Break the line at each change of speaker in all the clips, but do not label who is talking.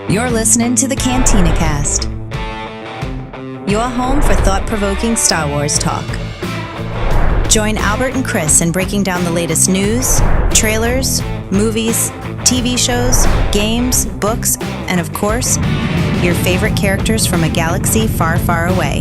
You're listening to the Cantina Cast, your home for thought-provoking Star Wars talk. Join Albert and Chris in breaking down the latest news, trailers, movies, TV shows, games, books, and of course, your favorite characters from a galaxy far, far away.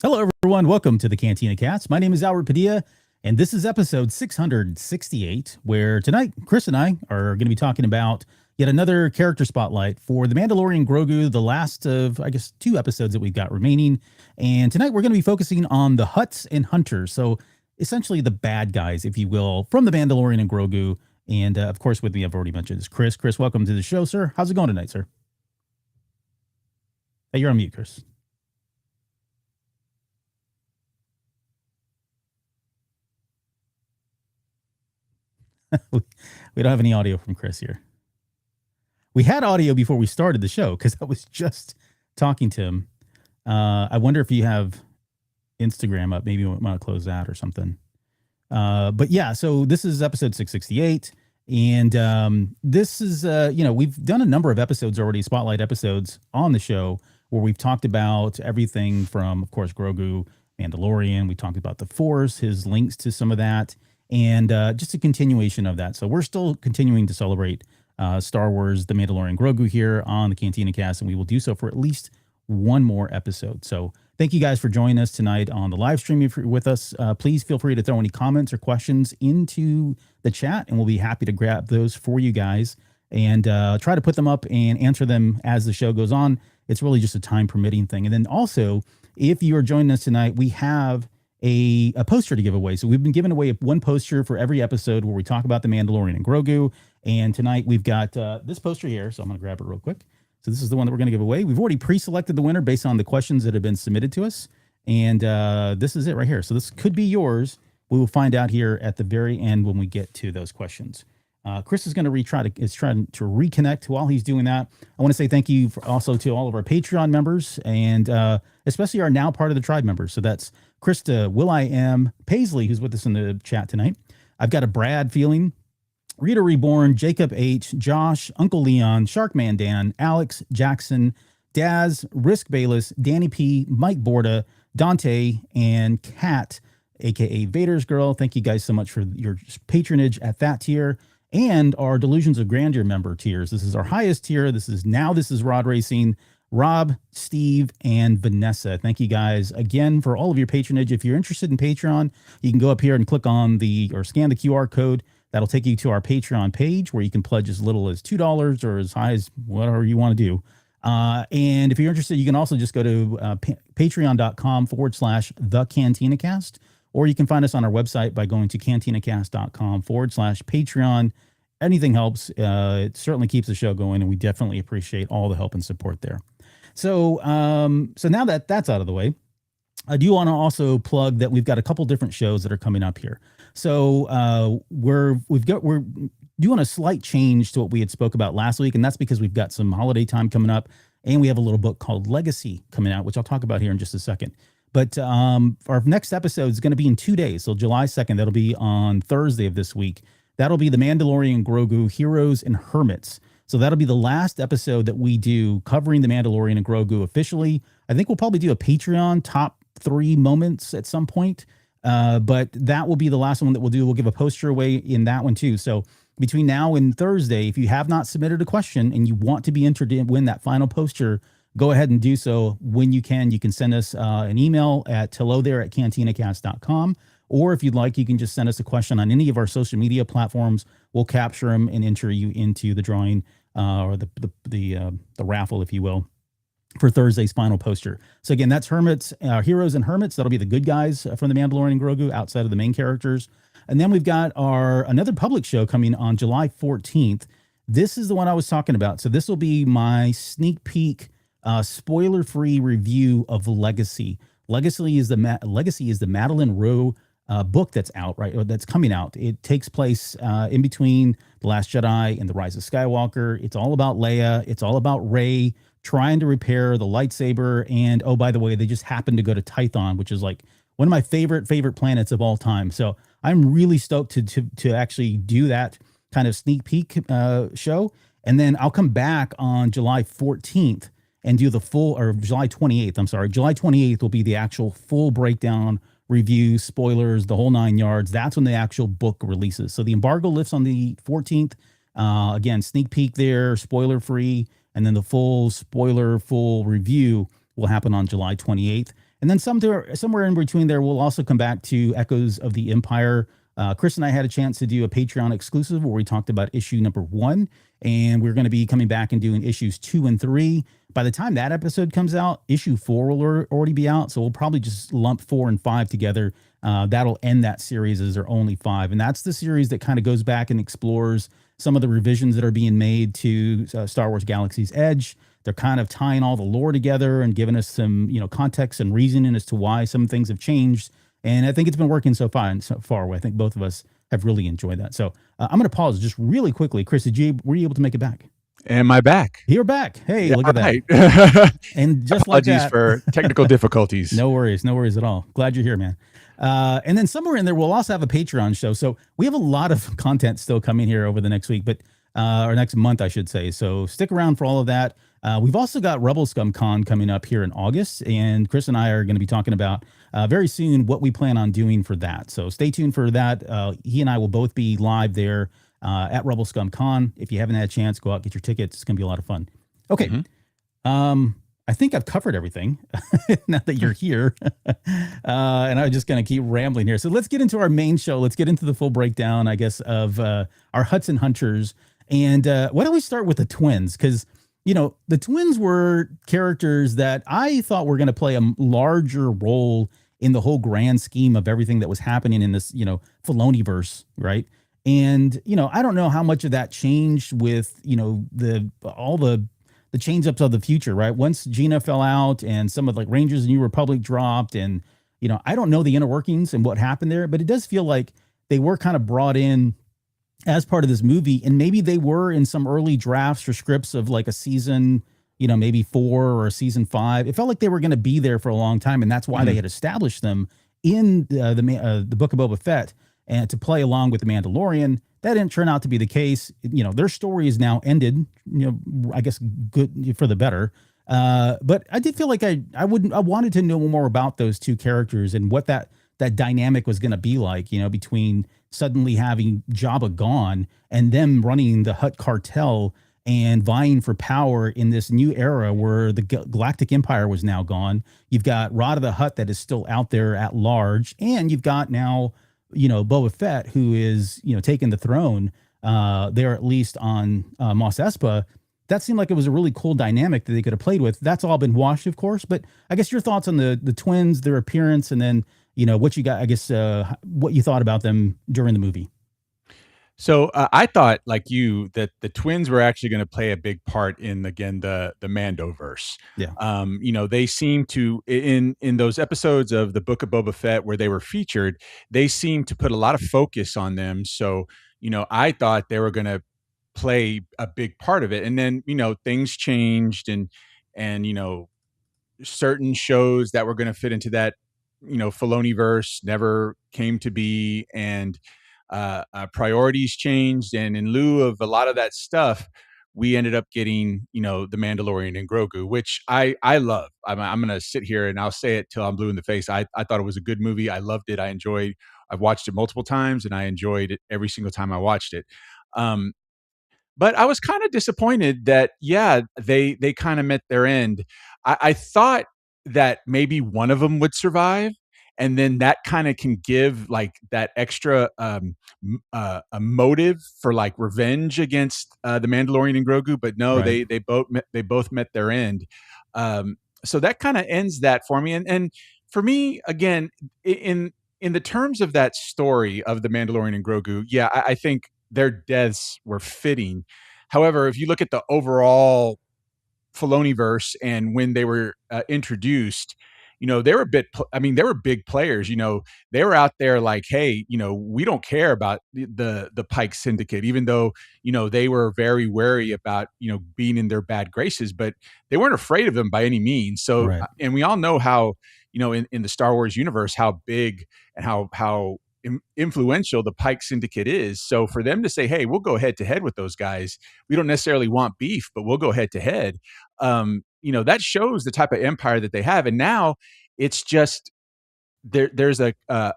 Hello, everyone. Welcome to the Cantina Cast. My name is Albert Padilla, and this is episode 668, where tonight, Chris and I are going to be talking about yet another character spotlight for The Mandalorian and Grogu, the last of, I guess, 2 episodes that we've got remaining. And tonight, we're going to be focusing on the Hutts and Hunters. So essentially the bad guys, if you will, from The Mandalorian and Grogu. And of course, with me, I've already mentioned, is Chris. Chris, welcome to the show, sir. How's it going tonight, sir? Hey, you're on mute, Chris. We don't have any audio from Chris here. We had audio before we started the show because I was just talking to him. I wonder if you have Instagram up. Maybe we want to close that or something. But yeah, so this is episode 668. And this is, we've done a number of episodes already, spotlight episodes on the show where we've talked about everything from, of course, Grogu, Mandalorian. We talked about the Force, his links to some of that. And just a continuation of that. So we're still continuing to celebrate Star Wars, The Mandalorian Grogu here on the Cantina Cast, and we will do so for at least one more episode. So thank you guys for joining us tonight on the live stream. If you're with us, please feel free to throw any comments or questions into the chat, and we'll be happy to grab those for you guys and try to put them up and answer them as the show goes on. It's really just a time permitting thing. And then also, if you are joining us tonight, we have a poster to give away. So we've been giving away one poster for every episode where we talk about The Mandalorian and Grogu. And tonight we've got this poster here. So I'm going to grab it real quick. So this is the one that we're going to give away. We've already pre-selected the winner based on the questions that have been submitted to us. And this is it right here. So this could be yours. We will find out here at the very end when we get to those questions. Chris is going to trying to reconnect. While he's doing that, I want to say thank you also to all of our Patreon members and especially our now part of the tribe members. So that's Krista, Will.I.am, Paisley, who's with us in the chat tonight. I've got a Brad Feeling, Rita Reborn, Jacob H, Josh, Uncle Leon, Sharkman Dan, Alex, Jackson, Daz, Risk Bayless, Danny P, Mike Borda, Dante, and Kat, aka Vader's Girl. Thank you guys so much for your patronage at that tier. And our Delusions of Grandeur member tiers. This is our highest tier. This is Rod Racing, Rob, Steve, and Vanessa. Thank you guys again for all of your patronage. If you're interested in Patreon, you can go up here and click on or scan the QR code. That'll take you to our Patreon page where you can pledge as little as $2 or as high as whatever you want to do. And if you're interested, you can also just go to patreon.com/thecantinacast, or you can find us on our website by going to cantinacast.com/Patreon. Anything helps. It certainly keeps the show going, and we definitely appreciate all the help and support there. So now that that's out of the way, I do want to also plug that we've got a couple different shows that are coming up here. So we're doing a slight change to what we had spoke about last week, and that's because we've got some holiday time coming up, and we have a little book called Legacy coming out, which I'll talk about here in just a second. But our next episode is going to be in 2 days. So July 2nd, that'll be on Thursday of this week. That'll be The Mandalorian and Grogu, Heroes and Hermits. So that'll be the last episode that we do covering The Mandalorian and Grogu officially. I think we'll probably do a Patreon top 3 moments at some point. But that will be the last one that we'll do. We'll give a poster away in that one too. So between now and Thursday, if you have not submitted a question and you want to be entered in win that final poster, go ahead and do so when you can. You can send us an email at hello@cantinacast.com. Or if you'd like, you can just send us a question on any of our social media platforms. We'll capture them and enter you into the drawing or the raffle, if you will, for Thursday's final poster. So again, that's Heroes and Hermits. That'll be the good guys from The Mandalorian and Grogu outside of the main characters. And then we've got another public show coming on July 14th. This is the one I was talking about. So this will be my sneak peek, spoiler-free review of Legacy. Legacy is the Madeline Rowe book that's out, right? Or that's coming out. It takes place in between The Last Jedi and The Rise of Skywalker. It's all about Leia. It's all about Rey trying to repair the lightsaber. And oh, by the way, they just happened to go to Tython, which is like one of my favorite planets of all time. So I'm really stoked to actually do that kind of sneak peek show, and then I'll come back on July 14th and do the full, or July 28th. I'm sorry, July 28th will be the actual full breakdown, review, spoilers, the whole 9 yards. That's when the actual book releases. So the embargo lifts on the 14th. Again, sneak peek there, spoiler free, and then the full review will happen on July 28th. And then somewhere in between there, we'll also come back to Echoes of the Empire. Chris and I had a chance to do a Patreon exclusive where we talked about issue number 1, and we're going to be coming back and doing issues 2 and 3. By the time that episode comes out, issue 4 will already be out. So we'll probably just lump 4 and 5 together. That'll end that series as there are only 5. And that's the series that kind of goes back and explores some of the revisions that are being made to Star Wars Galaxy's Edge. They're kind of tying all the lore together and giving us some, context and reasoning as to why some things have changed. And I think it's been working so far. I think both of us have really enjoyed that. So I'm going to pause just really quickly. Chris, were you able to make it back?
Am I back?
You're back. Hey, yeah, look at
right.
that. And just like that.
Apologies for technical difficulties.
No worries at all. Glad you're here, man. And then somewhere in there, we'll also have a Patreon show. So we have a lot of content still coming here over the next week, or next month, I should say. So stick around for all of that. We've also got Rebel Scum Con coming up here in August, and Chris and I are going to be talking about very soon what we plan on doing for that. So stay tuned for that. He and I will both be live there at Rebel Scum Con. If you haven't had a chance, go out, get your tickets. It's going to be a lot of fun. Okay. Mm-hmm. I think I've covered everything now that you're here. And I'm just going to keep rambling here. So let's get into our main show. Let's get into the full breakdown, I guess, of our Hudson Hunters. And why don't we start with the twins? Because, the twins were characters that I thought were going to play a larger role in the whole grand scheme of everything that was happening in this, Filoniverse, right? And, I don't know how much of that changed with, all the change-ups of the future, right? Once Gina fell out and some of Rangers of the New Republic dropped, and, I don't know the inner workings and what happened there, but it does feel like they were kind of brought in as part of this movie, and maybe they were in some early drafts or scripts of a season, maybe 4 or a season 5. It felt like they were going to be there for a long time, and that's why they had established them in the Book of Boba Fett and to play along with the Mandalorian. That didn't turn out to be the case. Their story is now ended, I guess good for the better. But I did feel like I wanted to know more about those two characters and what that dynamic was going to be like, between suddenly having Jabba gone and them running the Hutt cartel and vying for power in this new era where the Galactic Empire was now gone. You've got Rada the Hutt that is still out there at large, and you've got now, Boba Fett, who is, taking the throne there, at least on Mos Espa. That seemed like it was a really cool dynamic that they could have played with. That's all been washed, of course. But I guess your thoughts on the twins, their appearance, and then, what you got, I guess, what you thought about them during the movie.
So I thought, like you, that the twins were actually going to play a big part in, again, the Mandoverse.
Yeah.
They seem to, in those episodes of the Book of Boba Fett where they were featured, they seemed to put a lot of focus on them. So, I thought they were going to play a big part of it. And then, things changed, and certain shows that were going to fit into that, Filoniverse never came to be, and priorities changed, and in lieu of a lot of that stuff, we ended up getting, the Mandalorian and Grogu, which I love. I'm going to sit here and I'll say it till I'm blue in the face. I thought it was a good movie. I loved it. I've watched it multiple times, and I enjoyed it every single time I watched it. But I was kind of disappointed that, they kind of met their end. I thought that maybe one of them would survive, and then that kind of can give that extra a motive for revenge against the Mandalorian and Grogu. But no,
Right.
they both met their end. So that kind of ends that for me. And for me, again, in the terms of that story of the Mandalorian and Grogu, I think their deaths were fitting. However, if you look at the overall Filoniverse and when they were introduced, they were they were big players. They were out there like, hey, we don't care about the Pike Syndicate, even though, they were very wary about, being in their bad graces, but they weren't afraid of them by any means. So,
Right.
and we all know how, in the Star Wars universe, how big and how influential the Pike Syndicate is. So for them to say, hey, we'll go head to head with those guys, we don't necessarily want beef, but we'll go head to head. That shows the type of empire that they have. And now it's just there's a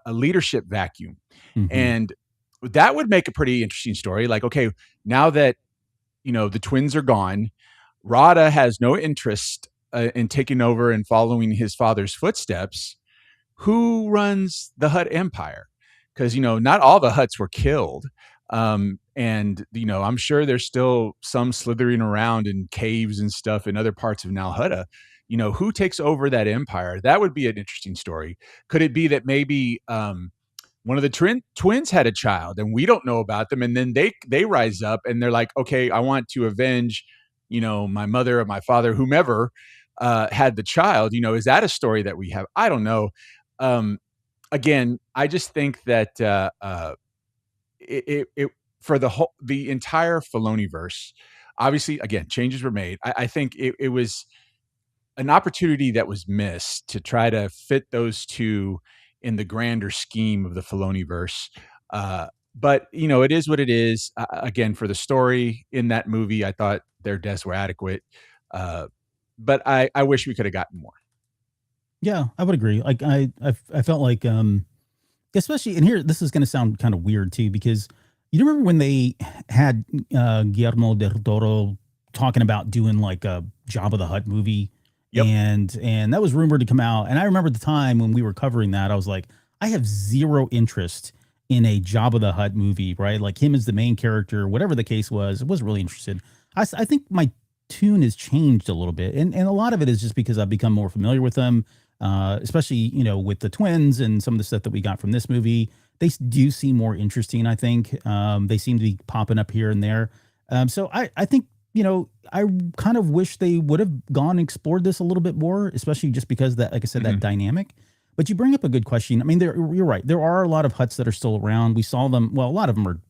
leadership vacuum.
Mm-hmm.
And that would make a pretty interesting story. Like, okay, now that, the twins are gone, Rada has no interest in taking over and following his father's footsteps. Who runs the Hutt Empire? Because, not all the Hutts were killed. And, I'm sure there's still some slithering around in caves and stuff in other parts of Nal Hutta. Who takes over that empire? That would be an interesting story. Could it be that maybe one of the twins had a child and we don't know about them, and then they rise up and they're like, okay, I want to avenge, my mother or my father, whomever had the child. Is that a story that we have? I don't know. Again, I just think that it for the entire Filoniverse, obviously, again, changes were made. I think it was an opportunity that was missed to try to fit those two in the grander scheme of the Filoniverse. But it is what it is. Again, for the story in that movie, I thought their deaths were adequate. But I wish we could have gotten more.
Yeah, I would agree. Like I felt like, especially, and here, this is going to sound kind of weird too, because you remember when they had Guillermo del Toro talking about doing like a Jabba the Hutt movie.
Yep.
And that was rumored to come out. And I remember the time when we were covering that, I was like, I have zero interest in a Jabba the Hutt movie, right? Like him as the main character, whatever the case was, I wasn't really interested. I think my tune has changed a little bit. And a lot of it is just because I've become more familiar with them, especially, with the twins and some of the stuff that we got from this movie. They do seem more interesting, I think. They seem to be popping up here and there. So I think, I kind of wish they would have gone and explored this a little bit more, especially just because that, like I said, that dynamic. But you bring up a good question. I mean, you're right. There are a lot of Hutts that are still around. We saw them. Well, a lot of them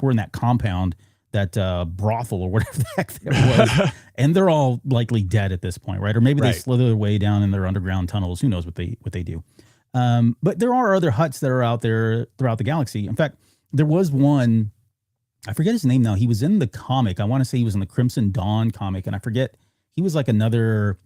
were in that compound, that brothel or whatever the heck that was, and they're all likely dead at this point, right? Or maybe they slither their way down in their underground tunnels. Who knows what they do? But there are other Hutts that are out there throughout the galaxy. In fact, there was one. I forget his name now. He was in the comic. I want to say he was in the Crimson Dawn comic, and I forget. He was like another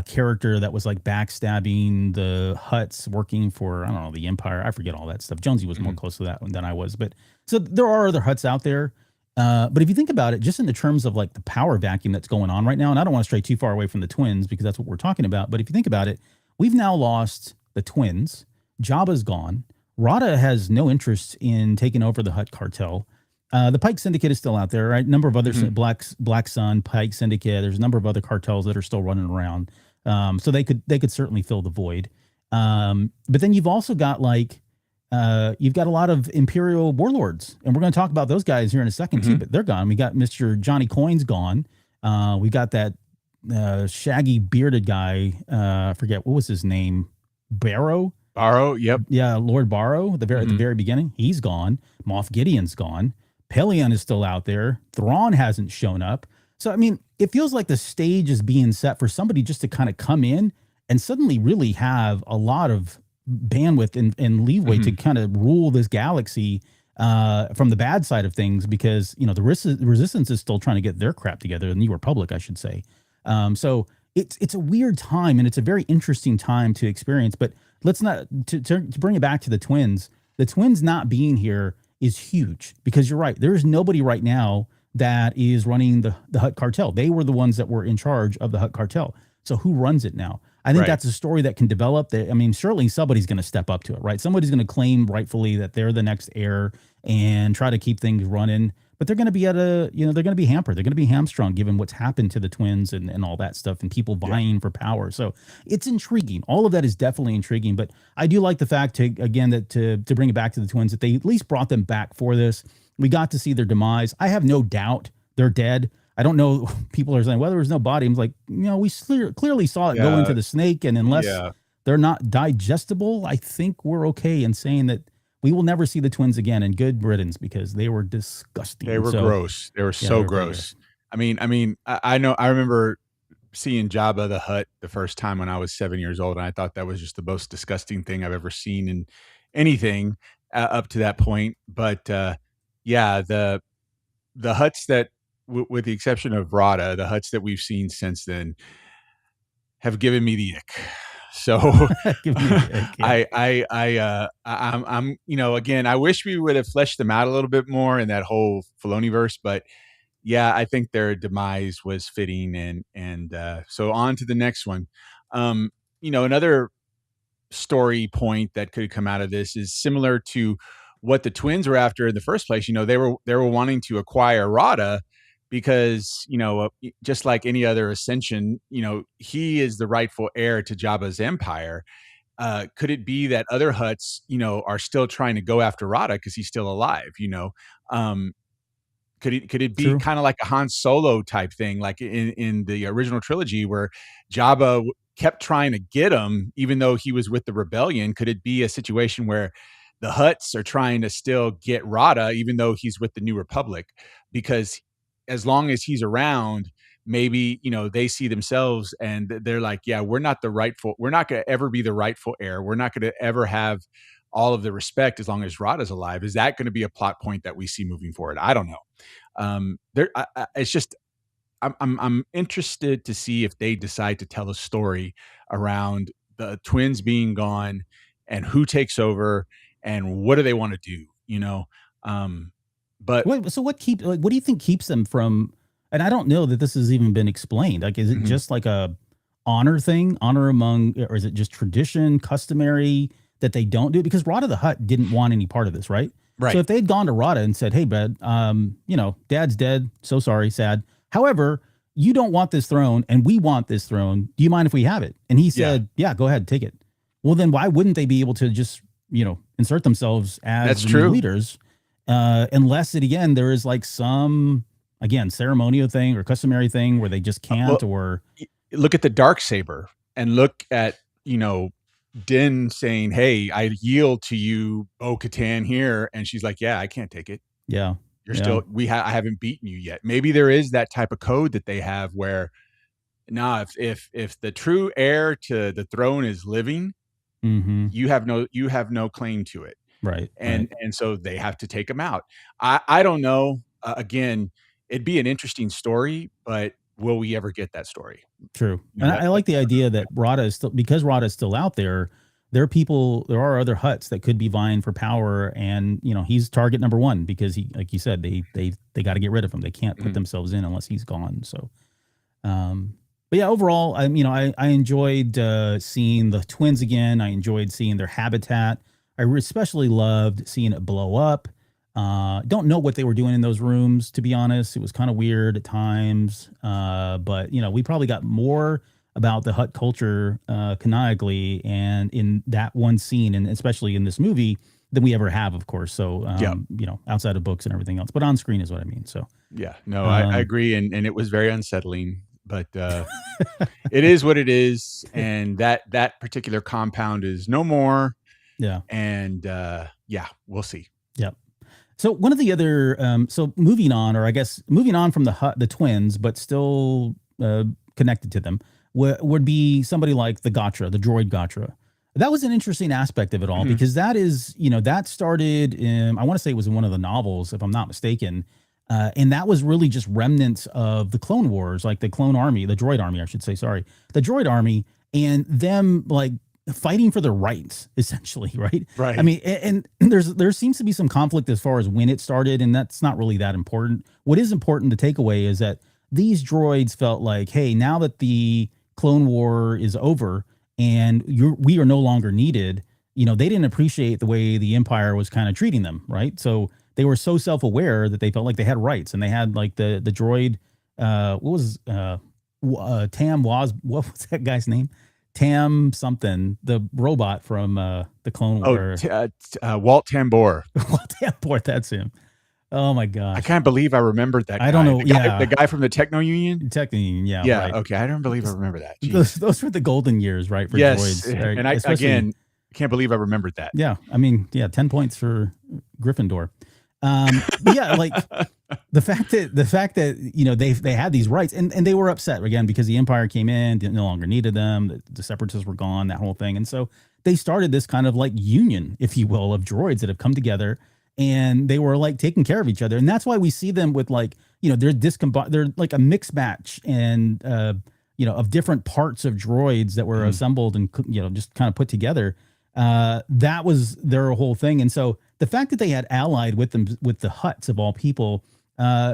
character that was like backstabbing the Hutts, working for, I don't know, the Empire. I forget all that stuff. Jonesy was more close to that than I was. But so there are other Hutts out there. But if you think about it, just in the terms of like the power vacuum that's going on right now, and I don't want to stray too far away from the twins because that's what we're talking about. But if you think about it, we've now lost the twins. Jabba's gone. Rada has no interest in taking over the Hutt cartel. The Pike Syndicate is still out there, right? A number of other Black Sun, Pike Syndicate. There's a number of other cartels that are still running around. So they could certainly fill the void. But then you've also got you've got a lot of Imperial warlords, and we're going to talk about those guys here in a second too. But they're gone. We got Mr. Johnny Coin's gone. We got that shaggy bearded guy. I forget what was his name. Barrow.
Yep.
Yeah, Lord Barrow. At the very beginning, he's gone. Moff Gideon's gone. Pelion is still out there. Thrawn hasn't shown up. So, I mean, it feels like the stage is being set for somebody just to kind of come in and suddenly really have a lot of bandwidth and leeway to kind of rule this galaxy from the bad side of things, because, the resistance is still trying to get their crap together, the New Republic, I should say. So it's a weird time, and it's a very interesting time to experience. But let's not, to bring it back to the twins not being here is huge, because you're right. There is nobody right now that is running the Hutt cartel. They were the ones that were in charge of the Hutt cartel. So who runs it now? I think that's a story that can develop. I mean, certainly somebody's going to step up to it, right? Somebody's going to claim rightfully that they're the next heir and try to keep things running. But they're going to be they're going to be hampered. They're going to be hamstrung given what's happened to the twins and all that stuff, and people vying for power. So it's intriguing. All of that is definitely intriguing. But I do like the fact, to bring it back to the twins, that they at least brought them back for this. We got to see their demise. I have no doubt they're dead. I don't know. People are saying, well, there was no body. I'm like, we clearly saw it go into the snake. And unless they're not digestible, I think we're okay in saying that we will never see the twins again, and good riddance, because they were disgusting.
They were gross. They were so gross. I mean, I know. I remember seeing Jabba the Hutt the first time when I was 7 years old, and I thought that was just the most disgusting thing I've ever seen in anything up to that point. But yeah, the Hutts that, with the exception of Rada, the Hutts that we've seen since then have given me the ick. So
Give me the ick, yeah.
I'm again, I wish we would have fleshed them out a little bit more in that whole Filoniverse, but yeah, I think their demise was fitting, and so on to the next one. Another story point that could come out of this is similar to what the twins were after in the first place. They were wanting to acquire Rada because, just like any other ascension, he is the rightful heir to Jabba's empire. Could it be that other Hutts, are still trying to go after Rada because he's still alive? Um, could it be
True.
kind of like a Han Solo type thing, like in the original trilogy, where Jabba kept trying to get him, even though he was with the rebellion? Could it be a situation where the Hutts are trying to still get Rada, even though he's with the New Republic? Because as long as he's around, maybe they see themselves and they're like, yeah, we're not going to ever be the rightful heir. We're not going to ever have all of the respect as long as Rada's alive. Is that going to be a plot point that we see moving forward? I don't know. It's just, I'm interested to see if they decide to tell a story around the twins being gone and who takes over and what do they want to do, but
So what do you think keeps them from, and I don't know that this has even been explained. Like, is it just like a honor thing, honor among, or is it just tradition, customary that they don't do it? Because Rada the Hutt didn't want any part of this, right?
Right.
So if they'd gone to Rada and said, hey, bud, Dad's dead. So sorry, sad. However, you don't want this throne and we want this throne. Do you mind if we have it? And he said, yeah, go ahead, take it. Well, then why wouldn't they be able to just, insert themselves as the new leaders? Unless there is like some, again, ceremonial thing or customary thing where they just can't, or
look at the Darksaber and look at, Din saying, hey, I yield to you, Bo-Katan here. And she's like, yeah, I can't take it.
Yeah.
You're still, I haven't beaten you yet. Maybe there is that type of code that they have where, if the true heir to the throne is living, you have no claim to it.
Right.
And so they have to take him out. I don't know. Again, it'd be an interesting story, but will we ever get that story?
True. And I like the idea that Rada is still, because Rada is still out there, there are other Hutts that could be vying for power. And, he's target number one because he, like you said, they got to get rid of him. They can't put themselves in unless he's gone. So, but yeah, overall, I enjoyed seeing the twins again. I enjoyed seeing their habitat. I especially loved seeing it blow up. Don't know what they were doing in those rooms, to be honest. It was kind of weird at times. But we probably got more about the Hutt culture canonically and in that one scene, and especially in this movie, than we ever have, of course. So, outside of books and everything else, but on screen is what I mean. So,
yeah, no, I agree. And it was very unsettling, but it is what it is. And that particular compound is no more.
Yeah.
And we'll see.
Yep. So one of the other, moving on from the twins, but still connected to them, would be somebody like the droid Gatra. That was an interesting aspect of it all because that is, that started in, I want to say it was in one of the novels, if I'm not mistaken. And that was really just remnants of the Clone Wars, like the Clone Army, the Droid Army, I should say, sorry. The Droid Army and them like fighting for their rights, essentially, right?
Right.
I mean, and there seems to be some conflict as far as when it started, and that's not really that important. What is important to take away is that these droids felt like, hey, now that the Clone War is over and we are no longer needed, they didn't appreciate the way the Empire was kind of treating them, right? So they were so self-aware that they felt like they had rights, and they had like the droid, Tam was, what was that guy's name? Tam something, the robot from the Clone Wars.
Walt Tambor.
Walt Tambor, that's him. Oh my gosh.
I can't believe I remembered that guy.
I don't know.
The guy from the Techno Union?
Techno Union, yeah.
Yeah,
right.
okay. I don't believe I remember that.
Those were the golden years, right? For droids.
And I can't believe I remembered that.
Yeah. I mean, 10 points for Gryffindor. Yeah, like the fact that they had these rights and they were upset again because the Empire came in, no longer needed them, the Separatists were gone, that whole thing, and so they started this kind of like union, if you will, of droids that have come together, and they were like taking care of each other, and that's why we see them with like they're like a mixed match and of different parts of droids that were assembled and just kind of put together. That was their whole thing, and so the fact that they had allied with them with the Hutts of all people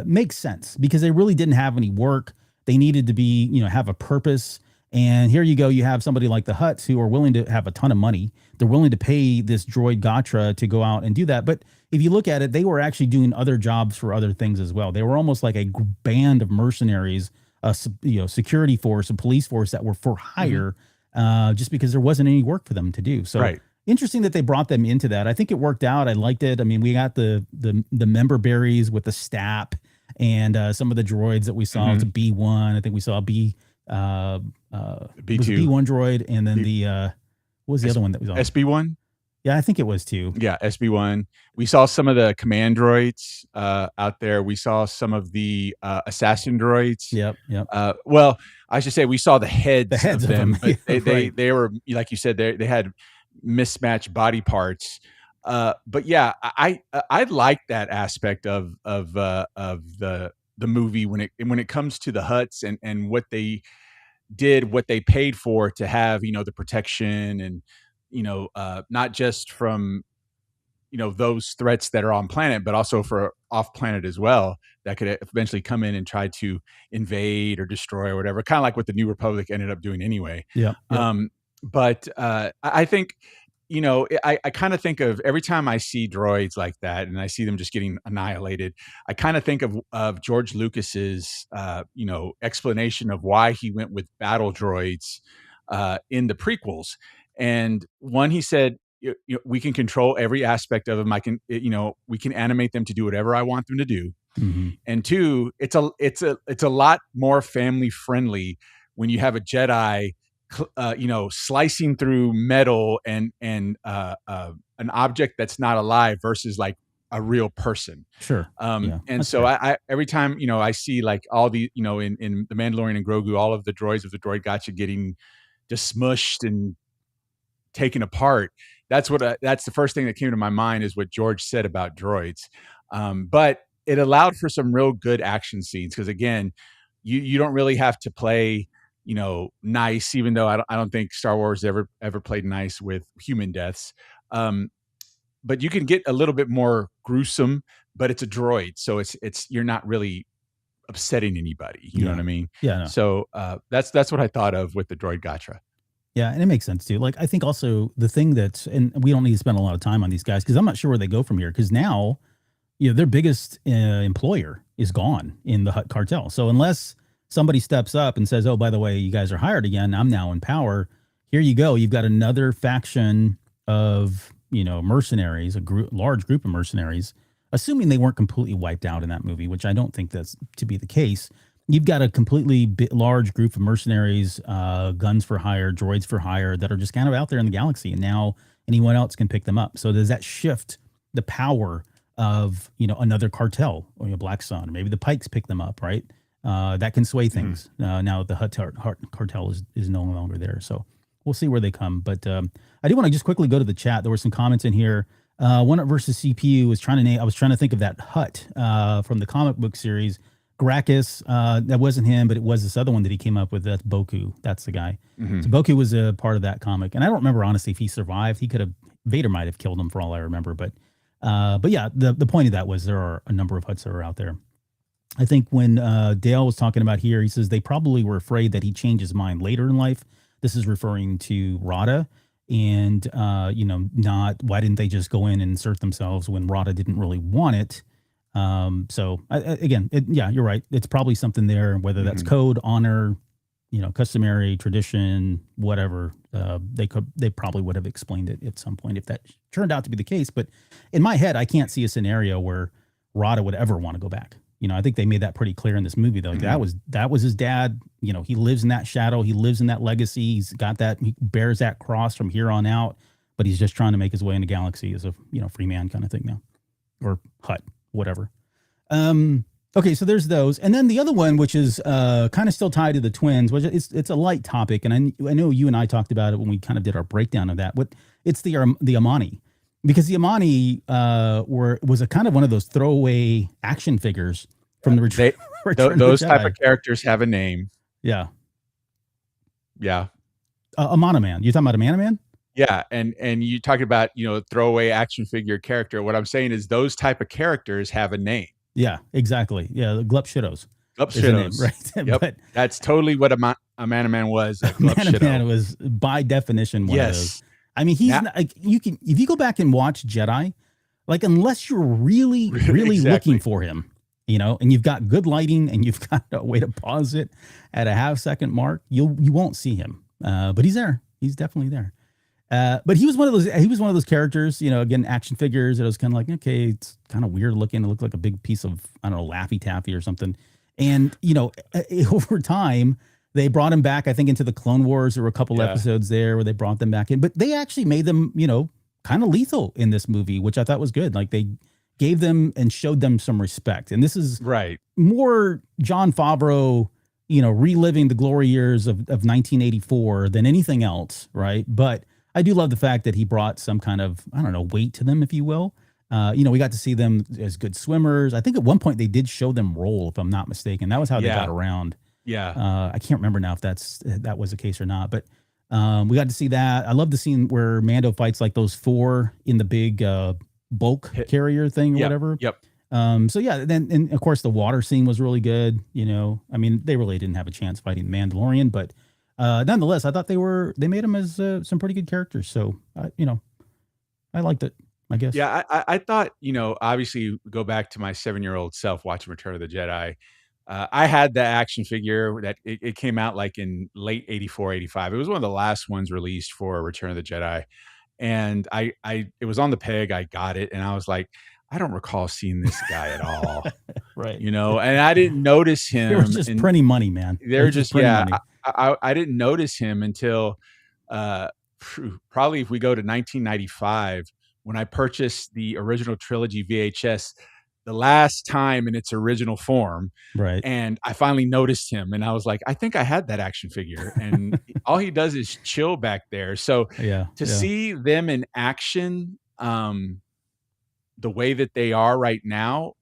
makes sense because they really didn't have any work. They needed to be have a purpose. And here you go, you have somebody like the Hutts who are willing to have a ton of money. They're willing to pay this droid Gatra to go out and do that. But if you look at it, they were actually doing other jobs for other things as well. They were almost like a band of mercenaries, security force, a police force that were for hire, just because there wasn't any work for them to do. So
right.
Interesting that they brought them into that. I think it worked out. I liked it. I mean, we got the member berries with the stap and some of the droids that we saw. It's a B1. I think we saw a B2, B1 droid, and then what was the other one that was on?
SB1.
Yeah, I think it was too.
Yeah, SB1. We saw some of the command droids out there. We saw some of the assassin droids.
Yep.
Well, I should say we saw the heads of them.
But
they were, like you said, they had mismatched body parts. But yeah, I like that aspect of the movie when it comes to the Hutts and what they did, what they paid for to have the protection and not just from those threats that are on planet, but also for off planet as well that could eventually come in and try to invade or destroy or whatever, kind of like what the New Republic ended up doing anyway.
Yeah.
But I think I kind of think of every time I see droids like that and I see them just getting annihilated, I kind of think of George Lucas's explanation of why he went with battle droids in the prequels. And one, he said, we can control every aspect of them. We can animate them to do whatever I want them to do. And two, it's a lot more family friendly when you have a Jedi slicing through metal and an object that's not alive versus like a real person.
Sure.
And so I every time I see like all the in the Mandalorian and Grogu, all of the droids of the droid gotcha getting just smushed and taken apart. That's the first thing that came to my mind is what George said about droids. But it allowed for some real good action scenes because again, you don't really have to play nice, even though I don't think Star Wars ever played nice with human deaths. But you can get a little bit more gruesome, but it's a droid, so it's you're not really upsetting anybody. You know what I mean?
Yeah. No.
So that's what I thought of with the droid Gatra.
Yeah, and it makes sense too. Like I think also the thing and we don't need to spend a lot of time on these guys because I'm not sure where they go from here because now their biggest employer is gone in the Hutt cartel. So unless somebody steps up and says, oh, by the way, you guys are hired again, I'm now in power. Here you go. You've got another faction of, mercenaries, large group of mercenaries, assuming they weren't completely wiped out in that movie, which I don't think that's to be the case. You've got a completely large group of mercenaries, guns for hire, droids for hire that are just kind of out there in the galaxy. And now anyone else can pick them up. So does that shift the power of, another cartel or Black Sun, or maybe the Pikes pick them up, right? That can sway things. Now the Hutt cartel is no longer there. So we'll see where they come. But I do want to just quickly go to the chat. There were some comments in here. One Up versus CPU was I was trying to think of that Hutt from the comic book series. Gracchus, that wasn't him, but it was this other one that he came up with. That's Boku. That's the guy. So Boku was a part of that comic. And I don't remember, honestly, if he survived. Vader might have killed him for all I remember. But yeah, the point of that was there are a number of Hutts that are out there. I think when Dale was talking about here, he says they probably were afraid that he'd change his mind later in life. This is referring to Rada. And, why didn't they just go in and insert themselves when Rada didn't really want it? You're right. It's probably something there, whether that's code, honor, customary, tradition, whatever. They probably would have explained it at some point if that turned out to be the case. But in my head, I can't see a scenario where Rada would ever want to go back. I think they made that pretty clear in this movie, though. That was his dad. He lives in that shadow. He lives in that legacy. He's got that. He bears that cross from here on out. But he's just trying to make his way in the galaxy as a free man kind of thing now, or Hutt. whatever. Okay, so there's those, and then the other one, which is kind of still tied to the twins, which it's a light topic, and I know you and I talked about it when we kind of did our breakdown of that. It's the Amani, because the Amani was a kind of one of those throwaway action figures from the Return
those
of the
type
Jedi.
of characters have a name.
Yeah.
Amana
Man. You're talking about Amana Man?
Yeah, and you talking about throwaway action figure character. What I'm saying is those type of characters have a name.
Yeah, exactly. Yeah, the Glup Shittos.
Right? Yep. But that's totally what a Man was.
Man was by definition one of those. I mean, he's not, like, if you go back and watch Jedi, like, unless you're really looking for him, and you've got good lighting and you've got a way to pause it at a half-second mark, you won't see him. But he's there. He's definitely there. But he was one of those characters, again, action figures. It was kind of like, okay, it's kind of weird looking. It looked like a big piece of, I don't know, Laffy Taffy or something. And, over time, they brought him back, I think, into the Clone Wars. There were a couple episodes there where they brought them back in. But they actually made them, kind of lethal in this movie, which I thought was good. Like, they gave them and showed them some respect. And this is more Jon Favreau, reliving the glory years of 1984 than anything else, right? But I do love the fact that he brought some kind of, I don't know, weight to them, if you will. We got to see them as good swimmers. I think at one point they did show them roll, if I'm not mistaken. That was how they got around.
Yeah.
I can't remember now if that was the case or not, but we got to see that. I love the scene where Mando fights like those four in the big bulk carrier thing or whatever.
Yep.
So yeah, and of course the water scene was really good. I mean, they really didn't have a chance fighting the Mandalorian, but nonetheless, I thought they made them as some pretty good characters. So, I liked it, I guess.
Yeah, I thought, obviously go back to my 7-year-old self watching Return of the Jedi. I had the action figure that it came out like in late 84, 85. It was one of the last ones released for Return of the Jedi. And it was on the peg. I got it. And I was like, I don't recall seeing this guy at all.
Right.
And I didn't notice him.
They were just printing money, man.
They're just money. I didn't notice him until probably if we go to 1995 when I purchased the original trilogy VHS the last time in its original form.
Right.
And I finally noticed him and I was like, I think I had that action figure. And all he does is chill back there. So to see them in action, the way that they are right now,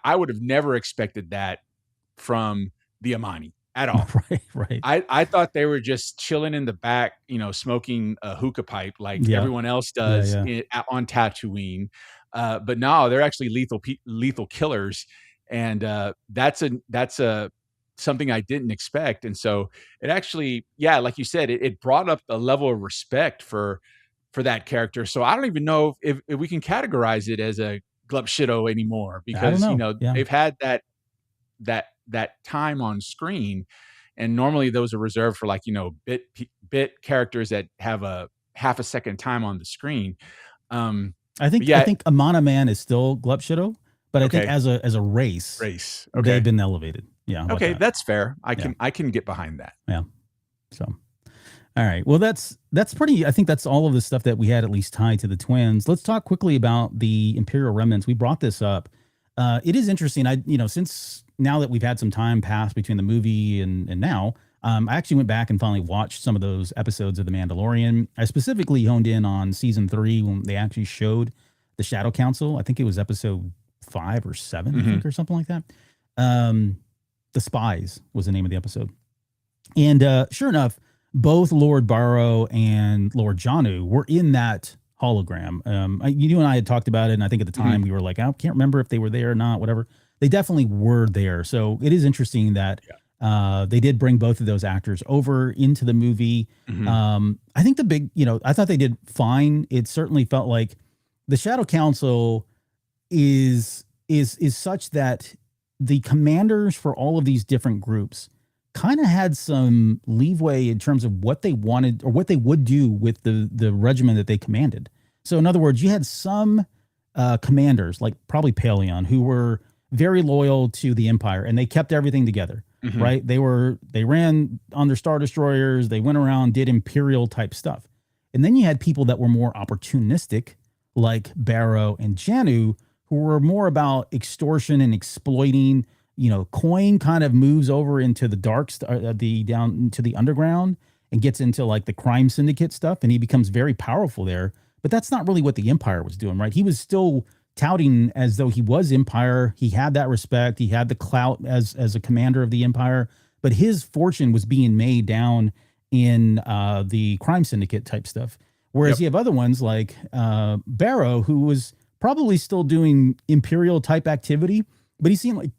I would have never expected that from the Amani at all.
Right.
I thought they were just chilling in the back, smoking a hookah pipe like everyone else does on Tatooine. But no, they're actually lethal killers, and that's something I didn't expect. And so it actually, like you said, it brought up a level of respect for that character. So I don't even know if we can categorize it as a Glup Shitto anymore, because they've had that time on screen, and normally those are reserved for like bit characters that have a half a second time on the screen.
I think Amana Man is still Glup Shitto, but I think as a race, they've been elevated. Yeah.
Okay, that's fair. I can get behind that.
Yeah. So, all right. Well, that's pretty. I think that's all of the stuff that we had at least tied to the twins. Let's talk quickly about the Imperial remnants. We brought this up. It is interesting. Since now that we've had some time pass between the movie and now, I actually went back and finally watched some of those episodes of The Mandalorian. I specifically honed in on season 3 when they actually showed the Shadow Council. I think it was episode 5 or 7, I think, or something like that. The Spies was the name of the episode. And sure enough, both Lord Barrow and Lord Janu were in that hologram. You and I had talked about it, and I think at the time we were like, I can't remember if they were there or not, whatever. They definitely were there. So it is interesting that they did bring both of those actors over into the movie. I think I thought they did fine. It certainly felt like the Shadow Council is such that the commanders for all of these different groups kind of had some leeway in terms of what they wanted or what they would do with the regiment that they commanded. So in other words, you had some commanders, like probably Paleon, who were very loyal to the Empire, and they kept everything together, right? They ran on their Star Destroyers. They went around, did Imperial type stuff. And then you had people that were more opportunistic, like Barrow and Janu, who were more about extortion and exploiting. Coin kind of moves over into the down into the underground and gets into like the crime syndicate stuff, and he becomes very powerful there. But that's not really what the Empire was doing, right? He was still touting as though he was Empire. He had that respect. He had the clout as a commander of the Empire, but his fortune was being made down in the crime syndicate type stuff. Whereas you have other ones like Barrow, who was probably still doing Imperial type activity, but he seemed like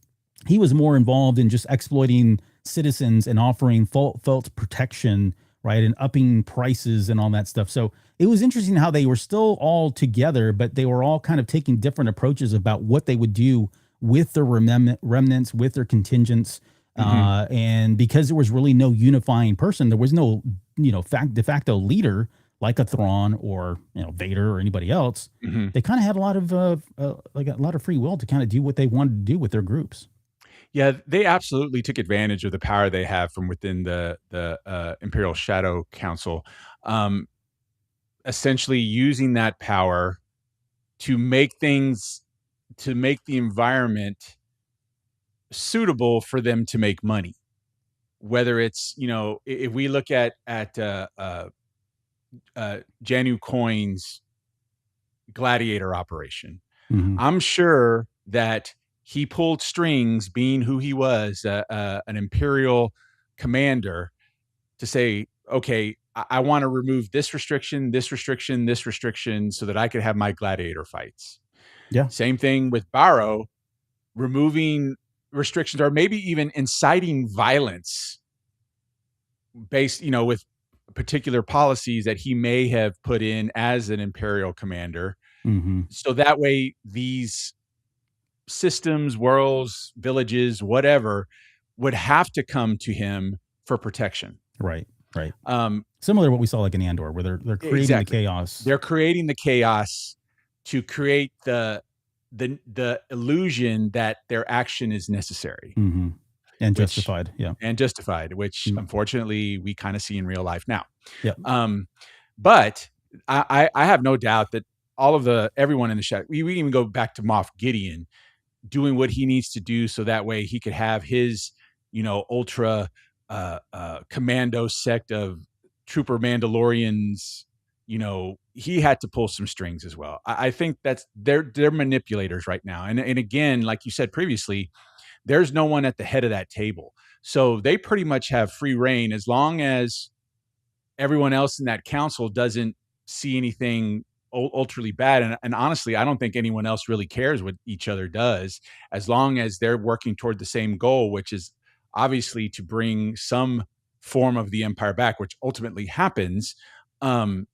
he was more involved in just exploiting citizens and offering felt protection, right, and upping prices and all that stuff. So it was interesting how they were still all together, but they were all kind of taking different approaches about what they would do with their remnants, with their contingents. And because there was really no unifying person, there was no, de facto leader like a Thrawn or Vader or anybody else. They kind of had a lot of free will to kind of do what they wanted to do with their groups.
Yeah, they absolutely took advantage of the power they have from within the Imperial Shadow Council, essentially using that power to make the environment suitable for them to make money. Whether it's, if we look at Janu Coin's gladiator operation, I'm sure that he pulled strings, being who he was, an Imperial commander, to say, okay, I want to remove this restriction, this restriction, this restriction, so that I could have my gladiator fights.
Yeah.
Same thing with Barrow, removing restrictions or maybe even inciting violence based, with particular policies that he may have put in as an Imperial commander. So that way these systems, worlds, villages, whatever, would have to come to him for protection.
Right. Similar to what we saw like in Andor, where they're creating the chaos.
They're creating the chaos to create the illusion that their action is necessary.
And justified.
And justified, which unfortunately we kind of see in real life now. But I have no doubt that everyone in the shadow, we even go back to Moff Gideon doing what he needs to do so that way he could have his, ultra commando sect of trooper Mandalorians. He had to pull some strings as well. I think that's they're manipulators right now. And again, like you said previously, there's no one at the head of that table. So they pretty much have free reign as long as everyone else in that council doesn't see anything ultraly bad. And honestly, I don't think anyone else really cares what each other does, as long as they're working toward the same goal, which is obviously to bring some form of the Empire back, which ultimately happens. I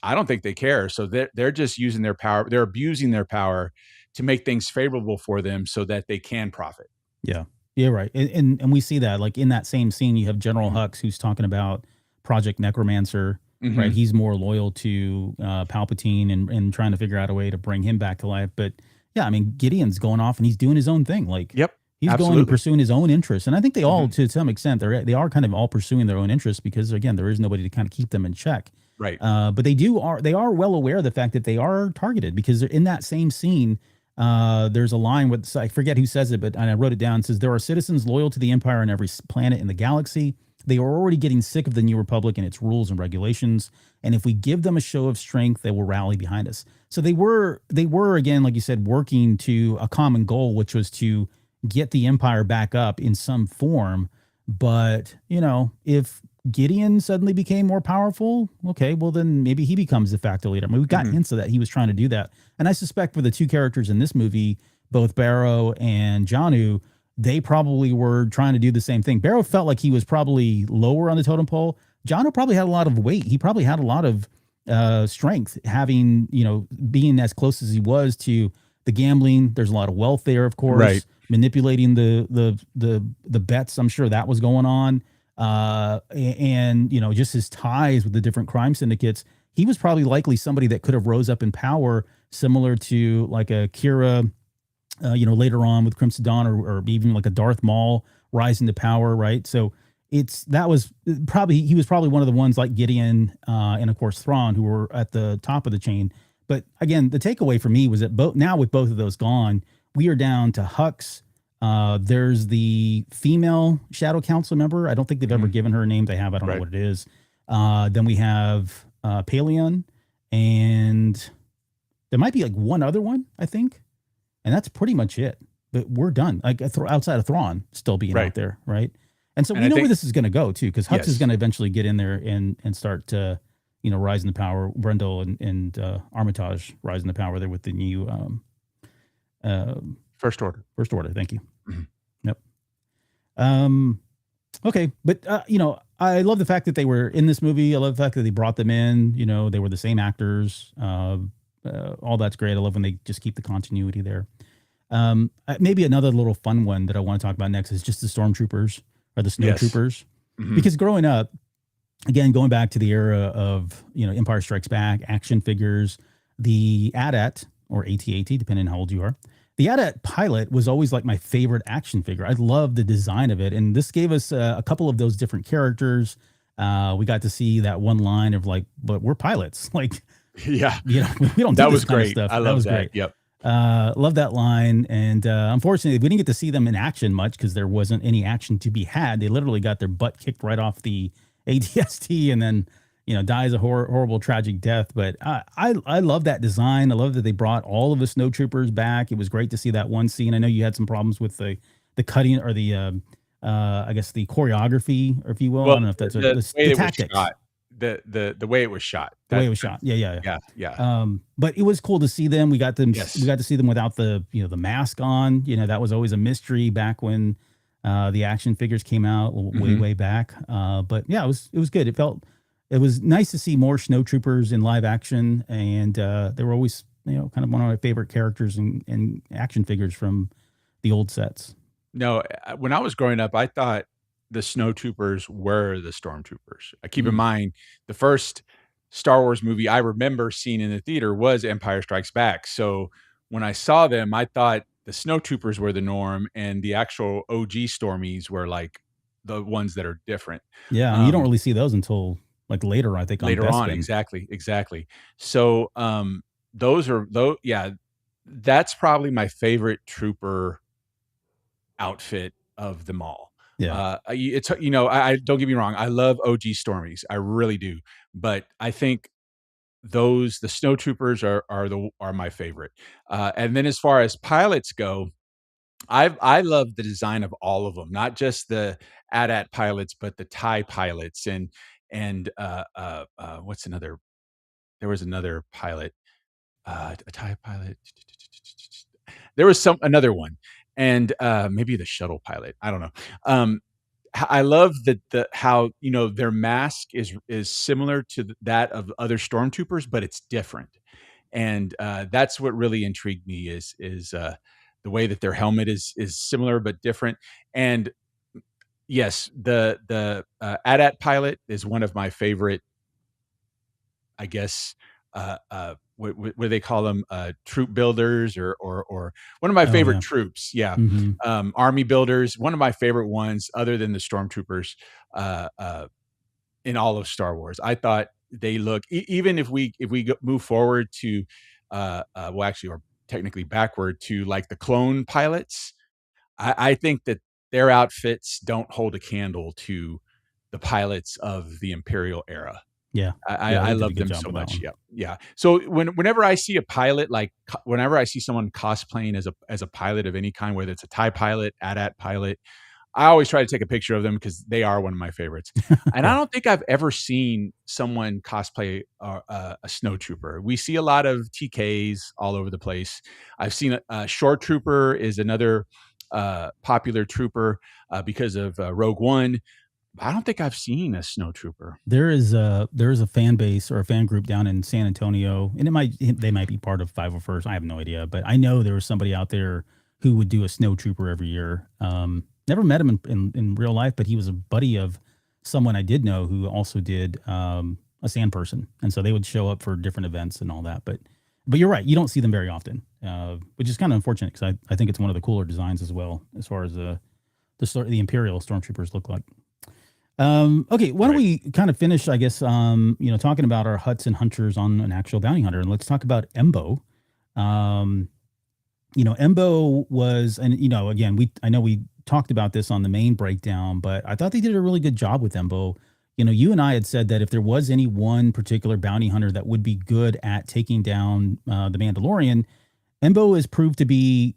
don't think they care. So they're just using their power. They're abusing their power to make things favorable for them so that they can profit.
Yeah, right. And we see that like in that same scene, you have General Hux, who's talking about Project Necromancer. Right, he's more loyal to Palpatine and trying to figure out a way to bring him back to life. But yeah, I mean, Gideon's going off and he's doing his own thing. Like, he's going and pursuing his own interests. And I think they all, to some extent, they are kind of all pursuing their own interests because, again, there is nobody to kind of keep them in check.
Right.
But they are well aware of the fact that they are targeted, because in that same scene, there's a line with, I forget who says it, but I wrote it down. It says, there are citizens loyal to the Empire on every planet in the galaxy. They are already getting sick of the New Republic and its rules and regulations. And if we give them a show of strength, they will rally behind us. So they were again, like you said, working to a common goal, which was to get the Empire back up in some form. But, if Gideon suddenly became more powerful, okay, well, then maybe he becomes de facto leader. I mean, we've got hints of that. He was trying to do that. And I suspect for the two characters in this movie, both Barrow and Janu, they probably were trying to do the same thing. Barrow felt like he was probably lower on the totem pole. Janu probably had a lot of weight. He probably had a lot of strength, having, being as close as he was to the gambling. There's a lot of wealth there, of course.
Right.
Manipulating the bets. I'm sure that was going on. And just his ties with the different crime syndicates. He was probably likely somebody that could have rose up in power, similar to like a Kira, later on with Crimson Dawn, or even like a Darth Maul rising to power, right? So he was probably one of the ones like Gideon and of course Thrawn, who were at the top of the chain. But again, the takeaway for me was that now with both of those gone, we are down to Hux. There's the female Shadow Council member. I don't think they've ever given her a name. They have. I don't know what it is. Then we have Paleon, and there might be like one other one, I think, and that's pretty much it. But we're done. Like outside of Thrawn still being out there, right? And so we know where this is going to go too, because Hux is going to eventually get in there and start to, rise in the power. Brendel and Armitage rise in the power there with the new
First Order.
First Order. Thank you. Yep. Okay, but I love the fact that they were in this movie. I love the fact that they brought them in. They were the same actors. All that's great. I love when they just keep the continuity there. Maybe another little fun one that I want to talk about next is just the stormtroopers or the snowtroopers, because growing up, again, going back to the era of, Empire Strikes Back, action figures, the AT-AT or AT-AT, depending on how old you are, the AT-AT pilot was always like my favorite action figure. I love the design of it. And this gave us a couple of those different characters. We got to see that one line of like, but we're pilots. Like, we don't do
that
this
was
kind
great.
of stuff.
I love that.
Great.
Yep.
Love that line. And unfortunately, we didn't get to see them in action much because there wasn't any action to be had. They literally got their butt kicked right off the ATST and then, dies a horrible, tragic death. But I love that design. I love that they brought all of the snowtroopers back. It was great to see that one scene. I know you had some problems with the cutting or the, I guess the choreography, or if you will.
Well,
I don't know if that's
the
tactics.
The way it was shot.
The way it was shot. Yeah. But it was cool to see them. We got them.
Yes.
We got to see them without the the mask on. That was always a mystery back when the action figures came out way back. But yeah, it was good. It was nice to see more snowtroopers in live action, and they were always kind of one of my favorite characters and action figures from the old sets.
No, when I was growing up, I thought the snowtroopers were the stormtroopers. I keep in mind the first Star Wars movie I remember seeing in the theater was Empire Strikes Back. So when I saw them, I thought the snowtroopers were the norm, and the actual OG Stormies were like the ones that are different.
Yeah, you don't really see those until like later, I think.
Later on, exactly. So that's probably my favorite trooper outfit of them all.
Yeah.
It's I don't get me wrong, I love OG Stormies, I really do, but I think the snowtroopers are my favorite. And then as far as pilots go, I love the design of all of them, not just the AT-AT pilots, but the TIE pilots and what's another? There was another pilot, a TIE pilot. There was another one, and maybe the shuttle pilot. I don't know. I love how their mask is similar to that of other stormtroopers, but it's different, and that's what really intrigued me is the way that their helmet is similar but different. And yes, the AT-AT pilot is one of my favorite, I guess. What they call them, troop builders or one of my favorite troops. Yeah. Army builders, one of my favorite ones other than the stormtroopers in all of Star Wars. I thought they look, even if we move forward to, or technically backward to like the clone pilots, I think that their outfits don't hold a candle to the pilots of the Imperial era.
Yeah.
I love them so much. Yeah. So whenever I see a pilot, like whenever I see someone cosplaying as a pilot of any kind, whether it's a TIE pilot, AT-AT pilot, I always try to take a picture of them because they are one of my favorites. And I don't think I've ever seen someone cosplay a snowtrooper. We see a lot of TKs all over the place. I've seen a shore trooper is another popular trooper because of Rogue One. I don't think I've seen a snowtrooper.
There is a fan base or a fan group down in San Antonio, and they might be part of 501st. I have no idea, but I know there was somebody out there who would do a snowtrooper every year. Never met him in real life, but he was a buddy of someone I did know who also did a sand person, and so they would show up for different events and all that. But you're right, you don't see them very often, which is kind of unfortunate because I think it's one of the cooler designs as well as far as the Imperial stormtroopers look like. Okay, why don't
Right.
we kind of finish, I guess, talking about our huts and hunters on an actual bounty hunter, and let's talk about Embo. Um, Embo was, and again, I know we talked about this on the main breakdown, but I thought they did a really good job with Embo. You and I had said that if there was any one particular bounty hunter that would be good at taking down the Mandalorian, Embo has proved to be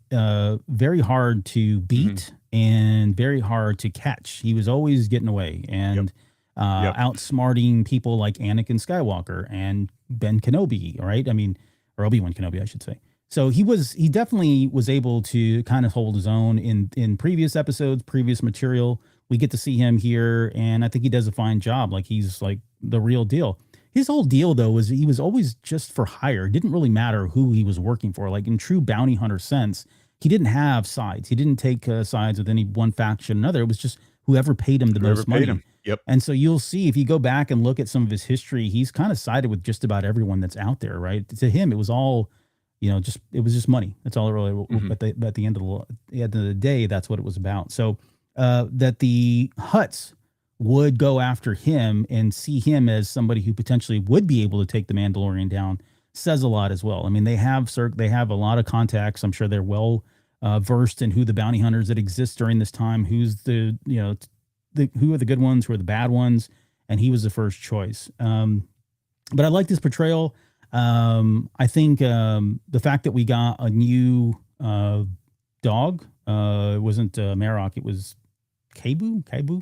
very hard to
Hmm.
beat and very hard to catch. He was always getting away
Yep.
and
Yep.
outsmarting people like Anakin Skywalker and Ben Kenobi, right? I mean, or Obi-Wan Kenobi, I should say. So he definitely was able to kind of hold his own in previous episodes, previous material. We get to see him here, and I think he does a fine job. Like he's like the real deal. His whole deal though was he was always just for hire. It didn't really matter who he was working for. Like in true bounty hunter sense, he didn't have sides. He didn't take sides with any one faction or another. It was just whoever paid him the
Whoever
most
paid
money.
him. Yep.
And so you'll see if you go back and look at some of his history, he's kind of sided with just about everyone that's out there, right? To him, it was all, just it was just money. That's all it really.
Hmm.
At the end of the day, that's what it was about. So that the Huts would go after him and see him as somebody who potentially would be able to take the Mandalorian down says a lot as well. I mean, they have a lot of contacts. I'm sure they're well versed in who the bounty hunters that exist during this time, who's who are the good ones, who are the bad ones, and he was the first choice. But I like this portrayal. I think the fact that we got a new dog, it wasn't Marok, it was Kaibu.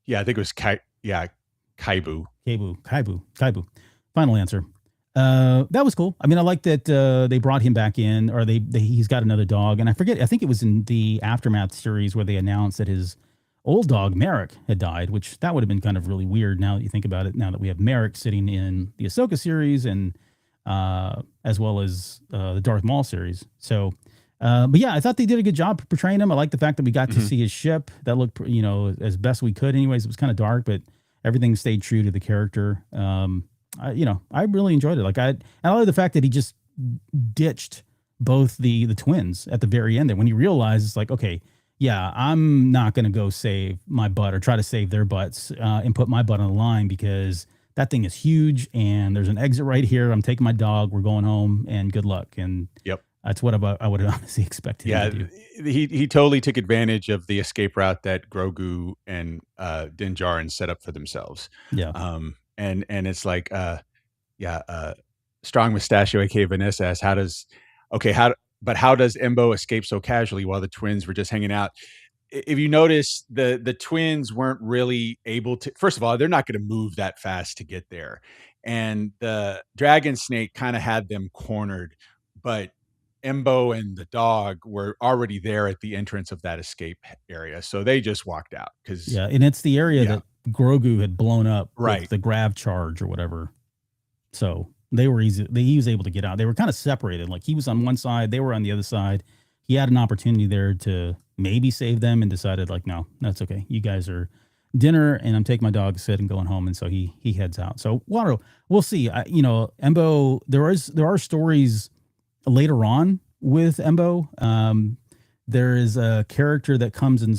Yeah, I think it was Kaibu.
Kaibu. Final answer. That was cool. I mean, I like that they brought him back in, or he's got another dog, and I forget. I think it was in the Aftermath series where they announced that his old dog Merrick had died, which that would have been kind of really weird. Now that you think about it, now that we have Merrick sitting in the Ahsoka series and as well as the Darth Maul series. So, but yeah, I thought they did a good job portraying him. I like the fact that we got to
Hmm.
see his ship. That looked, as best we could. Anyways, it was kind of dark, but everything stayed true to the character. I really enjoyed it. And I love the fact that he just ditched both the twins at the very end. There, when he realized it's like, okay, yeah, I'm not going to go save my butt or try to save their butts and put my butt on the line because that thing is huge and there's an exit right here. I'm taking my dog. We're going home and good luck. And
Yep.
that's what I would have honestly expected him
Yeah,
to do.
he totally took advantage of the escape route that Grogu and Din Djarin set up for themselves.
Yeah.
And it's like, yeah, strong mustachio, aka Vanessa, asks, okay, how does Embo escape so casually while the twins were just hanging out? If you notice, the twins weren't really able to. First of all, they're not going to move that fast to get there, and the dragon snake kind of had them cornered, but Embo and the dog were already there at the entrance of that escape area, so they just walked out because
Yeah. And it's the area
yeah,
that Grogu had blown up with
right.
the grav charge or whatever. So they were easy. He was able to get out. They were kind of separated. Like he was on one side, they were on the other side. He had an opportunity there to maybe save them and decided like, no, that's okay. You guys are dinner and I'm taking my dog to sit and going home. And so he heads out. So we'll see. Embo, there are stories later on with Embo. There is a character that comes in,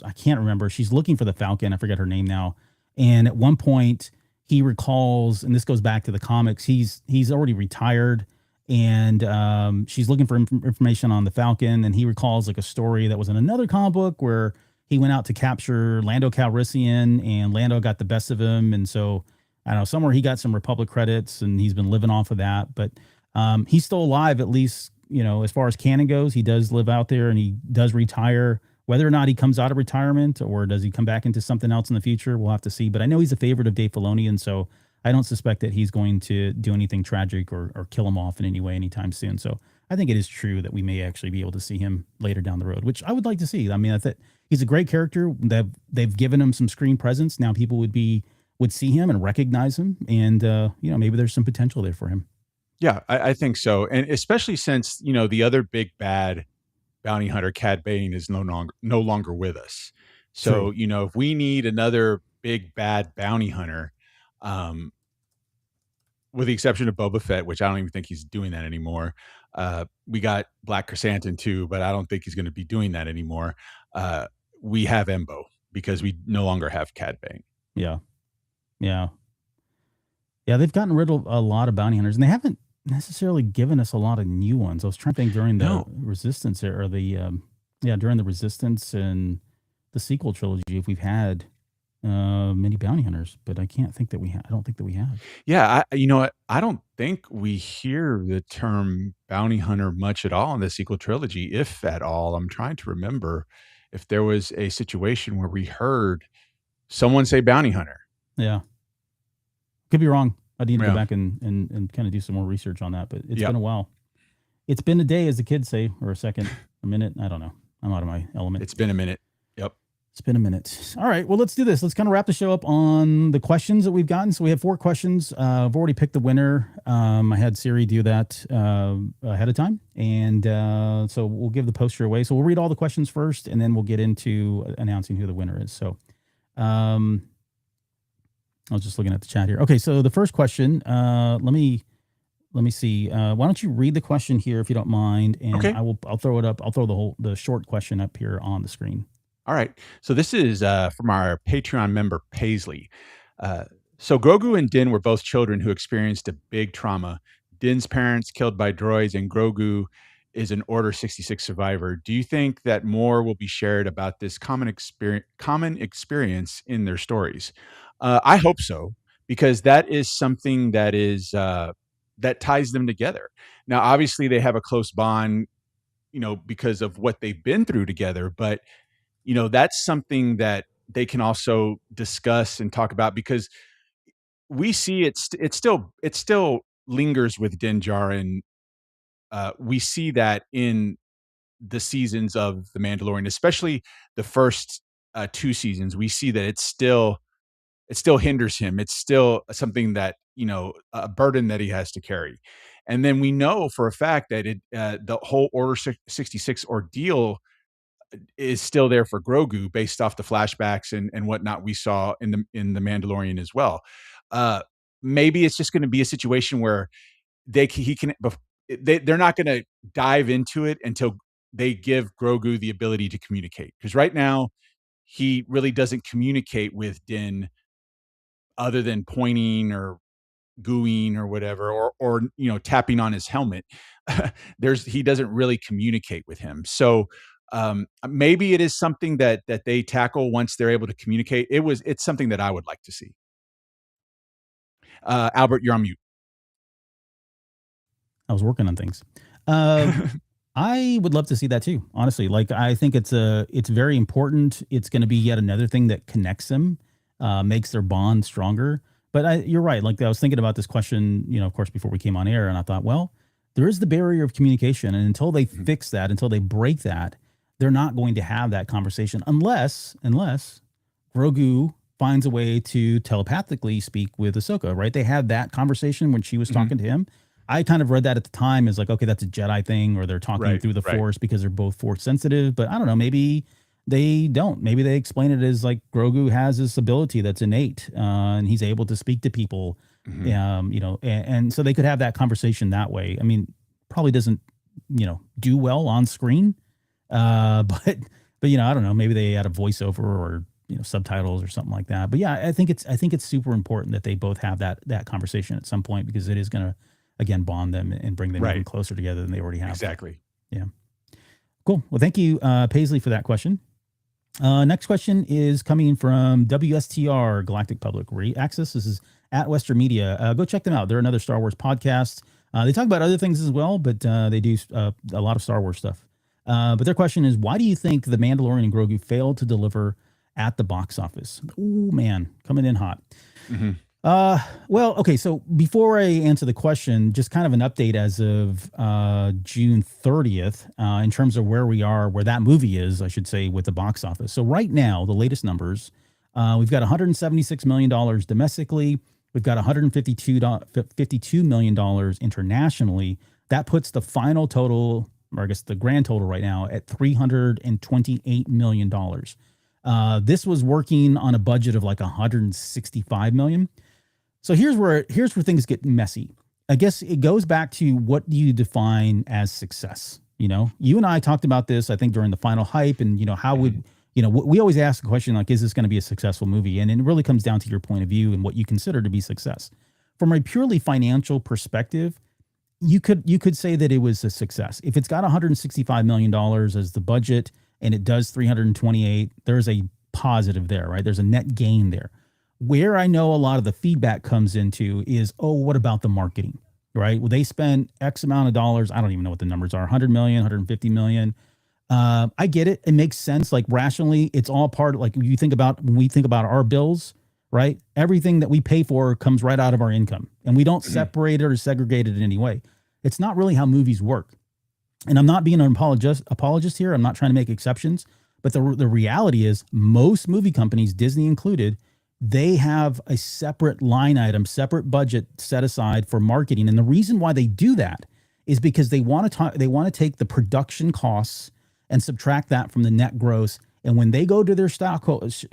I can't remember. She's looking for the Falcon. I forget her name now. And at one point he recalls, and this goes back to the comics, he's already retired and she's looking for information on the Falcon. And he recalls like a story that was in another comic book where he went out to capture Lando Calrissian and Lando got the best of him. And so I don't know, somewhere he got some Republic credits and he's been living off of that. But he's still alive, at least, as far as canon goes. He does live out there and he does retire. Whether or not he comes out of retirement or does he come back into something else in the future, we'll have to see. But I know he's a favorite of Dave Filoni, and so I don't suspect that he's going to do anything tragic or kill him off in any way anytime soon. So I think it is true that we may actually be able to see him later down the road, which I would like to see. I mean, I think he's a great character. They've given him some screen presence. Now people would see him and recognize him, and maybe there's some potential there for him.
Yeah, I think so, and especially since the other big bad bounty hunter, Cad Bane, is no longer with us.
True.
So if we need another big bad bounty hunter, um, with the exception of Boba Fett, which I don't even think he's doing that anymore. We got Black Chrysanthemum too, but I don't think he's going to be doing that anymore. We have Embo because we no longer have Cad Bane.
Yeah. Yeah. Yeah. They've gotten rid of a lot of bounty hunters, and they haven't necessarily given us a lot of new ones. I was trying to think during the
No.
Resistance or during the Resistance and the sequel trilogy, if we've had many bounty hunters, but I can't think that we have. I don't think that we have.
Yeah, you know what? I don't think we hear the term bounty hunter much at all in the sequel trilogy, if at all. I'm trying to remember if there was a situation where we heard someone say bounty hunter.
Yeah. Could be wrong. I need to
Yeah.
go back and kind of do some more research on that, but it's
Yep.
been a while. It's been a day, as the kids say, or a second, a minute. I don't know. I'm out of my element.
It's been a minute. Yep.
It's been a minute. All right. Well, let's do this. Let's kind of wrap the show up on the questions that we've gotten. So we have 4 questions. I've already picked the winner. I had Siri do that ahead of time. And so we'll give the poster away. So we'll read all the questions first, and then we'll get into announcing who the winner is. So I was just looking at the chat here. Okay. So the first question, let me see. Why don't you read the question here, if you don't mind? And
Okay.
I'll throw it up. I'll throw the short question up here on the screen.
All right. So this is from our Patreon member, Paisley. So Grogu and Din were both children who experienced a big trauma. Din's parents killed by droids, and Grogu is an Order 66 survivor. Do you think that more will be shared about this common experience in their stories? I hope so, because that is something that is that ties them together. Now, obviously, they have a close bond, because of what they've been through together, but that's something that they can also discuss and talk about, because we see it still lingers with Din Djarin. We see that in the seasons of The Mandalorian, especially the first 2 seasons. We see that it still hinders him. It's still something that, a burden that he has to carry. And then we know for a fact that the whole Order 66 ordeal is still there for Grogu, based off the flashbacks and whatnot we saw in the Mandalorian as well. Maybe it's just going to be a situation where they're not going to dive into it until they give Grogu the ability to communicate. Because right now he really doesn't communicate with Din other than pointing or gooing or whatever, or tapping on his helmet. He doesn't really communicate with him. So maybe it is something that they tackle once they're able to communicate. It's something that I would like to see. Albert, you're on mute.
I was working on things. I would love to see that too, honestly. Like, I think it's very important. It's going to be yet another thing that connects them, makes their bond stronger. But you're right. Like, I was thinking about this question, of course, before we came on air, and I thought, well, there is the barrier of communication, and until they fix that, until they break that, they're not going to have that conversation unless Grogu finds a way to telepathically speak with Ahsoka, right? They had that conversation when she was talking to him. I kind of read that at the time as like, okay, that's a Jedi thing, or they're talking through the Force because they're both Force sensitive. But I don't know, maybe they don't. Maybe they explain it as like Grogu has this ability that's innate, and he's able to speak to people, and so they could have that conversation that way. I mean, probably doesn't, do well on screen, but I don't know. Maybe they add a voiceover or subtitles or something like that. But yeah, I think it's super important that they both have that conversation at some point, because it is going to, again, bond them and bring them even closer together than they already have.
Exactly.
Yeah. Cool. Well, thank you, Paisley, for that question. Next question is coming from WSTR Galactic Public Access. This is at Western Media. Go check them out. They're another Star Wars podcast. They talk about other things as well, but they do a lot of Star Wars stuff. But their question is, why do you think The Mandalorian and Grogu failed to deliver at the box office? Oh, man, coming in hot. Well, okay. So before I answer the question, just kind of an update as of June 30th, in terms of where we are, where that movie is, I should say, with the box office. So right now, the latest numbers, we've got $176 million domestically. We've got $52 million internationally. That puts the final total, or I guess the grand total right now, at $328 million. This was working on a budget of like $165 million. So here's where things get messy. I guess it goes back to, what do you define as success? You and I talked about this, I think, during the final hype, and how would we always ask the question, like, is this going to be a successful movie? And it really comes down to your point of view and what you consider to be success. From a purely financial perspective, you could say that it was a success. If it's got $165 million as the budget and it does 328, there's a positive there, right? There's a net gain there. Where I know a lot of the feedback comes into is, oh, what about the marketing, right? Well, they spent X amount of dollars. I don't even know what the numbers are, 100 million, 150 million. I get it. It makes sense. Like rationally, it's all part of, like when we think about our bills, right? Everything that we pay for comes right out of our income, and we don't separate it or segregate it in any way. It's not really how movies work. And I'm not being an apologist here. I'm not trying to make exceptions, but the reality is most movie companies, Disney included, they have a separate line item, separate budget set aside for marketing. And the reason why they do that is because they want to take the production costs and subtract that from the net gross. And when they go to their shareholders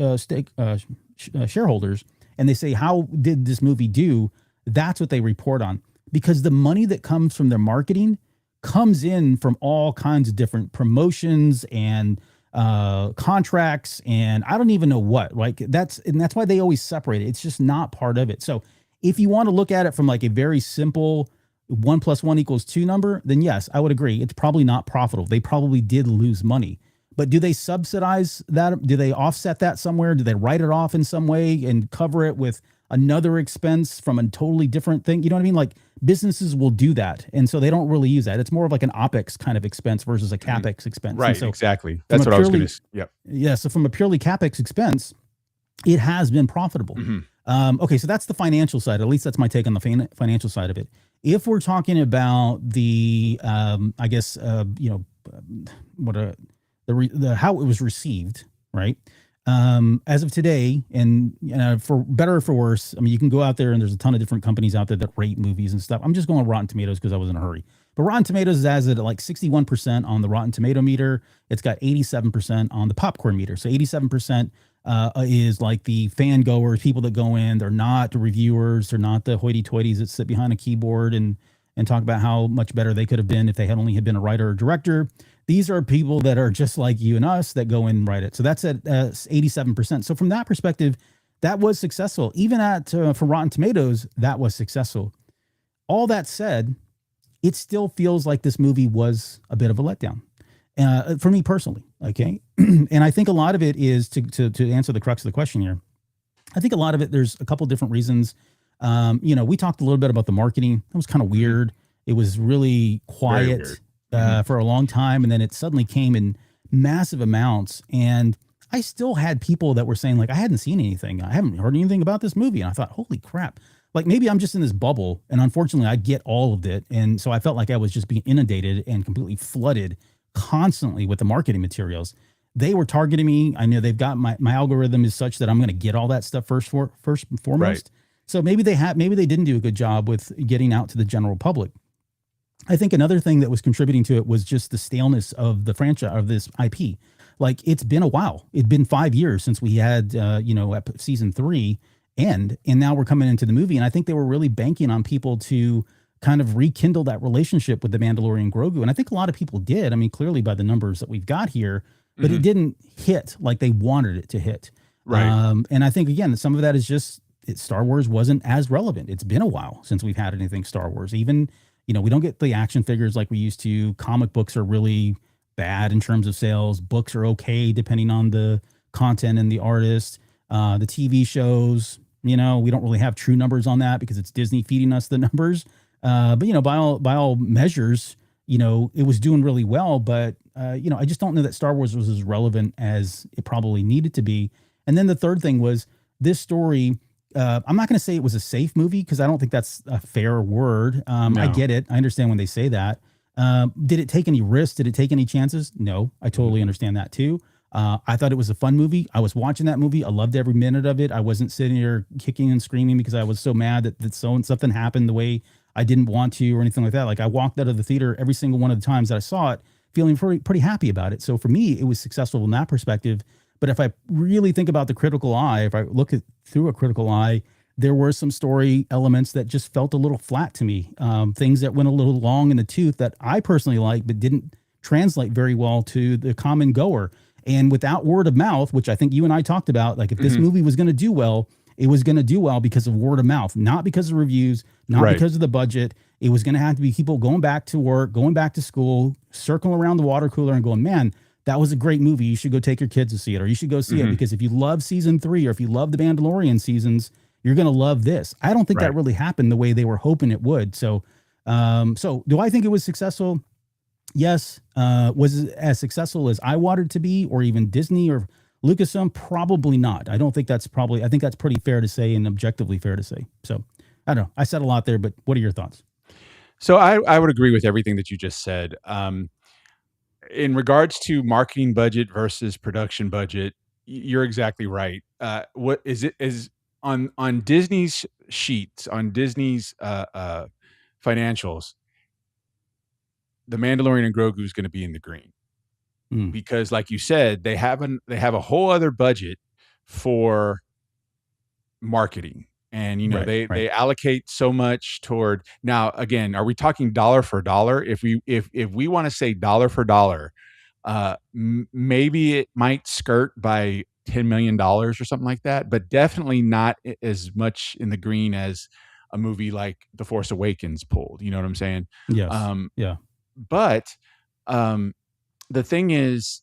and they say, how did this movie do? That's what they report on, because the money that comes from their marketing comes in from all kinds of different promotions and contracts, and I don't even know what, like that's why they always separate it. It's just not part of it. So if you want to look at it from like a very simple 1 + 1 = 2 number, then yes, I would agree. It's probably not profitable. They probably did lose money, but do they subsidize that? Do they offset that somewhere? Do they write it off in some way and cover it with another expense from a totally different thing? You know what I mean? Like businesses will do that. And so they don't really use that. It's more of like an OPEX kind of expense versus a CAPEX expense.
Right.
So
exactly. That's what I was going to, yep.
Yeah. So from a purely CAPEX expense, it has been profitable. Okay. So that's the financial side. At least that's my take on the financial side of it. If we're talking about the, I guess, how it was received, right? As of today, and for better or for worse, I mean, you can go out there and there's a ton of different companies out there that rate movies and stuff. I'm just going Rotten Tomatoes because I was in a hurry. But Rotten Tomatoes has it at like 61% on the Rotten Tomato meter. It's got 87% on the popcorn meter. So 87% is like the fan goers, people that go in. They're not the reviewers. They're not the hoity-toities that sit behind a keyboard and talk about how much better they could have been if they had only been a writer or director. These are people that are just like you and us that go in and write it. So that's at 87%. So from that perspective, that was successful. Even for Rotten Tomatoes, that was successful. All that said, it still feels like this movie was a bit of a letdown for me personally. Okay. And I think a lot of it is to answer the crux of the question here. I think a lot of it, there's a couple different reasons. We talked a little bit about the marketing. It was kind of weird. It was really quiet for a long time. And then it suddenly came in massive amounts. And I still had people that were saying like, I hadn't seen anything. I haven't heard anything about this movie. And I thought, holy crap. Like maybe I'm just in this bubble, and unfortunately I get all of it. And so I felt like I was just being inundated and completely flooded constantly with the marketing materials. They were targeting me. I know they've got my algorithm is such that I'm going to get all that stuff first and foremost. Right. So maybe they didn't do a good job with getting out to the general public. I think another thing that was contributing to it was just the staleness of the franchise of this IP. Like it's been a while. It'd been 5 years since we had, season 3 end, and now we're coming into the movie. And I think they were really banking on people to kind of rekindle that relationship with the Mandalorian and Grogu. And I think a lot of people did. I mean, clearly by the numbers that we've got here, but it didn't hit like they wanted it to hit.
Right.
And I think, again, some of that is just Star Wars wasn't as relevant. It's been a while since we've had anything Star Wars. Even, we don't get the action figures like we used to. Comic books are really bad in terms of sales. Books are okay depending on the content and the artist. The TV shows, we don't really have true numbers on that because it's Disney feeding us the numbers. But by all measures, it was doing really well. But I just don't know that Star Wars was as relevant as it probably needed to be. And then the third thing was this story. I'm not going to say it was a safe movie because I don't think that's a fair word. No. I get it. I understand when they say that. Did it take any risks? Did it take any chances? No, I totally understand that too. I thought it was a fun movie. I was watching that movie. I loved every minute of it. I wasn't sitting here kicking and screaming because I was so mad that something happened the way I didn't want to or anything like that. Like I walked out of the theater every single one of the times that I saw it feeling pretty happy about it. So for me, it was successful in that perspective. But if I really think about the critical eye, if I look through a critical eye, there were some story elements that just felt a little flat to me. Things that went a little long in the tooth that I personally liked, but didn't translate very well to the common goer. And without word of mouth, which I think you and I talked about, like if this movie was going to do well, it was going to do well because of word of mouth, not because of reviews, not
Right.
because of the budget. It was going to have to be people going back to work, going back to school, circling around the water cooler and going, man, that was a great movie. You should go take your kids to see it, or you should go see it, because if you love season 3 or if you love the Mandalorian seasons, you're going to love this. I don't think that
Right.
really happened the way they were hoping it would. So do I think it was successful? Yes. Was it as successful as I wanted to be, or even Disney or Lucasfilm? Probably not. I think that's pretty fair to say and objectively fair to say. So I don't know. I said a lot there, but what are your thoughts?
So I would agree with everything that you just said. In regards to marketing budget versus production budget, you're exactly right. What is on Disney's sheets, on Disney's financials, the Mandalorian and Grogu is going to be in the green because, like you said, they have a whole other budget for marketing. And they allocate so much toward. Now again, are we talking dollar for dollar? If we want to say dollar for dollar, maybe it might skirt by $10 million or something like that, but definitely not as much in the green as a movie like The Force Awakens pulled. You know what I'm saying?
Yes. Yeah.
But the thing is,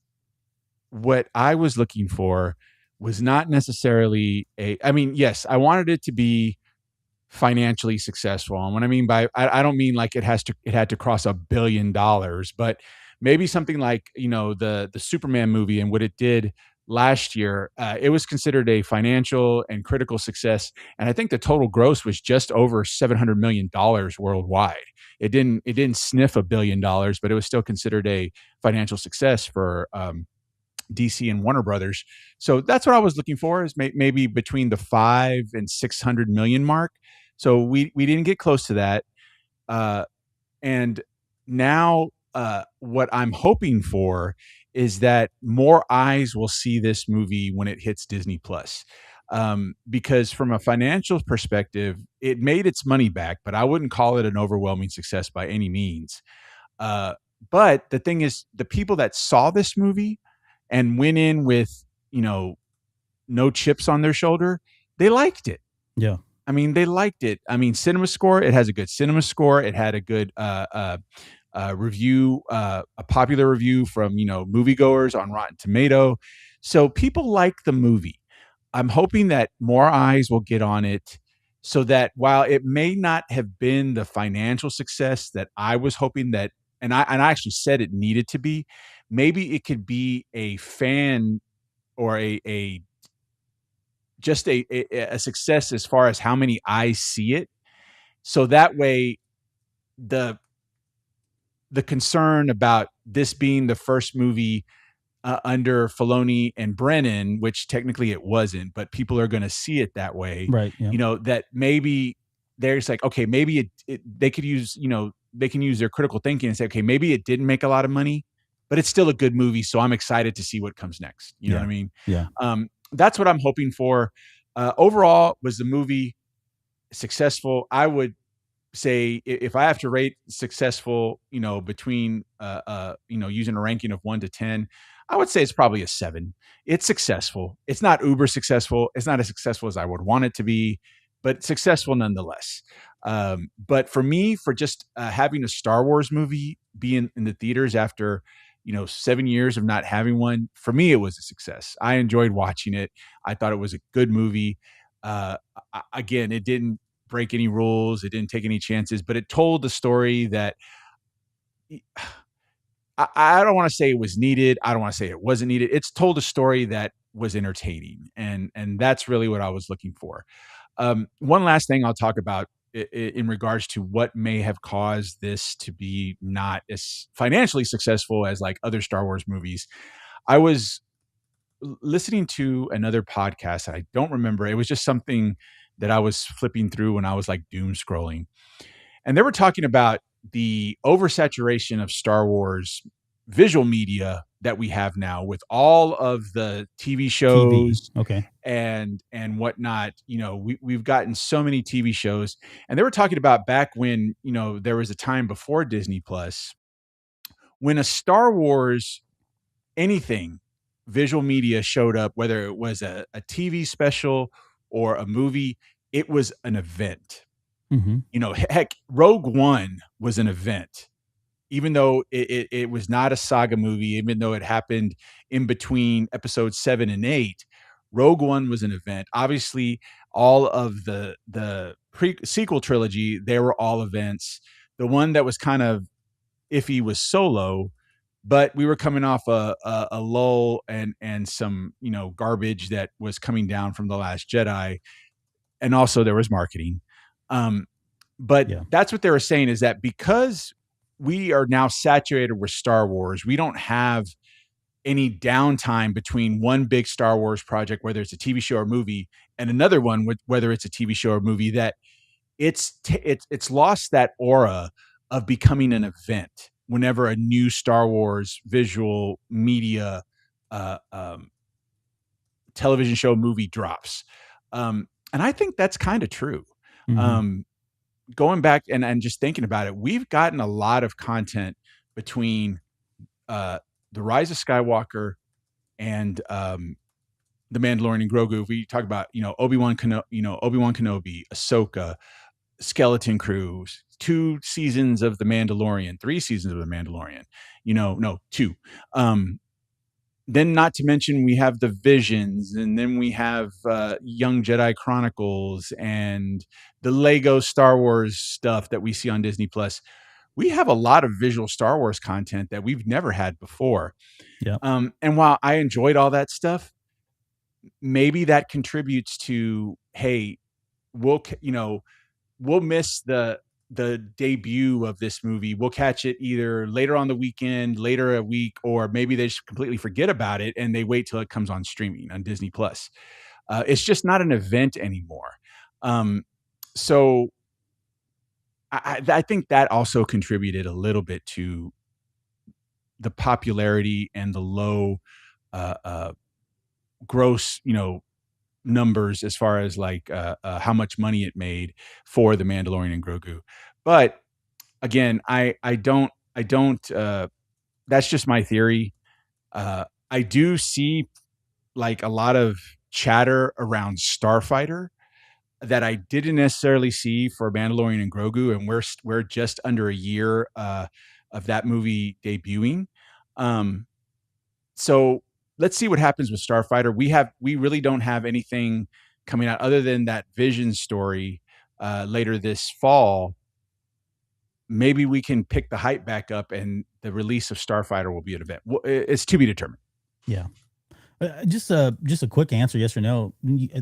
what I was looking for was not necessarily yes, I wanted it to be financially successful. And what I mean by, I don't mean like it had to cross $1 billion, but maybe something like, the Superman movie and what it did last year, it was considered a financial and critical success. And I think the total gross was just over $700 million worldwide. It didn't sniff $1 billion, but it was still considered a financial success for, DC and Warner Brothers. So that's what I was looking for, is maybe between the 5 and 600 million mark. So we didn't get close to that. And now what I'm hoping for is that more eyes will see this movie when it hits Disney Plus. Because from a financial perspective, it made its money back, but I wouldn't call it an overwhelming success by any means. But the thing is, the people that saw this movie and went in with, no chips on their shoulder, they liked it.
Yeah.
I mean, they liked it. I mean, cinema score, it has a good cinema score. It had a good review, a popular review from, moviegoers on Rotten Tomato. So people like the movie. I'm hoping that more eyes will get on it, so that while it may not have been the financial success that I was hoping that, and I actually said it needed to be, maybe it could be a fan or just a success as far as how many eyes see it. So that way, the concern about this being the first movie under Filoni and Brennan, which technically it wasn't, but people are going to see it that way.
Right. Yeah.
That maybe there's like, okay, maybe they could use, they can use their critical thinking and say, okay, maybe it didn't make a lot of money, but it's still a good movie. So I'm excited to see what comes next. You know what I mean?
Yeah.
That's what I'm hoping for. Overall, was the movie successful? I would say, if I have to rate successful, between, using a ranking of 1 to 10, I would say it's probably a 7. It's successful. It's not uber successful. It's not as successful as I would want it to be, but successful nonetheless. But for me, for just having a Star Wars movie be in the theaters after, 7 years of not having one, for me, it was a success. I enjoyed watching it. I thought it was a good movie. Again, it didn't break any rules. It didn't take any chances, but it told the story that I don't want to say it was needed. I don't want to say it wasn't needed. It's told a story that was entertaining, and that's really what I was looking for. One last thing I'll talk about in regards to what may have caused this to be not as financially successful as like other Star Wars movies. I was listening to another podcast. I don't remember. It was just something that I was flipping through when I was like doom scrolling. And they were talking about the oversaturation of Star Wars visual media that we have now, with all of the TV shows
Okay.
and whatnot. We've gotten so many TV shows, and they were talking about back when, there was a time before Disney Plus, when a Star Wars anything visual media showed up, whether it was a TV special or a movie, it was an event.
Mm-hmm.
Heck, Rogue One was an event, even though it was not a saga movie, even though it happened in between episodes 7 and 8. Rogue One was an event. Obviously, all of the sequel trilogy, they were all events. The one that was kind of iffy was Solo, but we were coming off a lull and some garbage that was coming down from The Last Jedi, and also there was marketing. But
Yeah.
that's what they were saying, is that because we are now saturated with Star Wars, we don't have any downtime between one big Star Wars project, whether it's a TV show or movie, and another one, whether it's a TV show or movie, that it's lost that aura of becoming an event whenever a new Star Wars visual media uh, um, television show, movie drops. And I think that's kind of true.
Mm-hmm.
Going back and just thinking about it, we've gotten a lot of content between the Rise of Skywalker and the Mandalorian and Grogu. If we talk about Obi-Wan Kenobi, Ahsoka, Skeleton Crew, 2 seasons of the Mandalorian, 3 seasons of the Mandalorian. No, 2. Then not to mention we have the Visions, and then we have Young Jedi Chronicles and the Lego Star Wars stuff that we see on Disney Plus. We have a lot of visual Star Wars content that we've never had before.
Yeah.
And while I enjoyed all that stuff, maybe that contributes to, hey, we'll miss the debut of this movie. We'll catch it either later on the weekend, later a week, or maybe they just completely forget about it and they wait till it comes on streaming on Disney Plus. It's just not an event anymore. So I think that also contributed a little bit to the popularity and the low gross, numbers as far as like how much money it made for the Mandalorian and Grogu. But again, I don't that's just my theory. I do see like a lot of chatter around Starfighter that I didn't necessarily see for Mandalorian and Grogu, and we're just under a year of that movie debuting. So let's see what happens with Starfighter. We really don't have anything coming out other than that Vision story later this fall. Maybe we can pick the hype back up, and the release of Starfighter will be an event. It's to be determined.
Yeah. Just a quick answer, yes or no.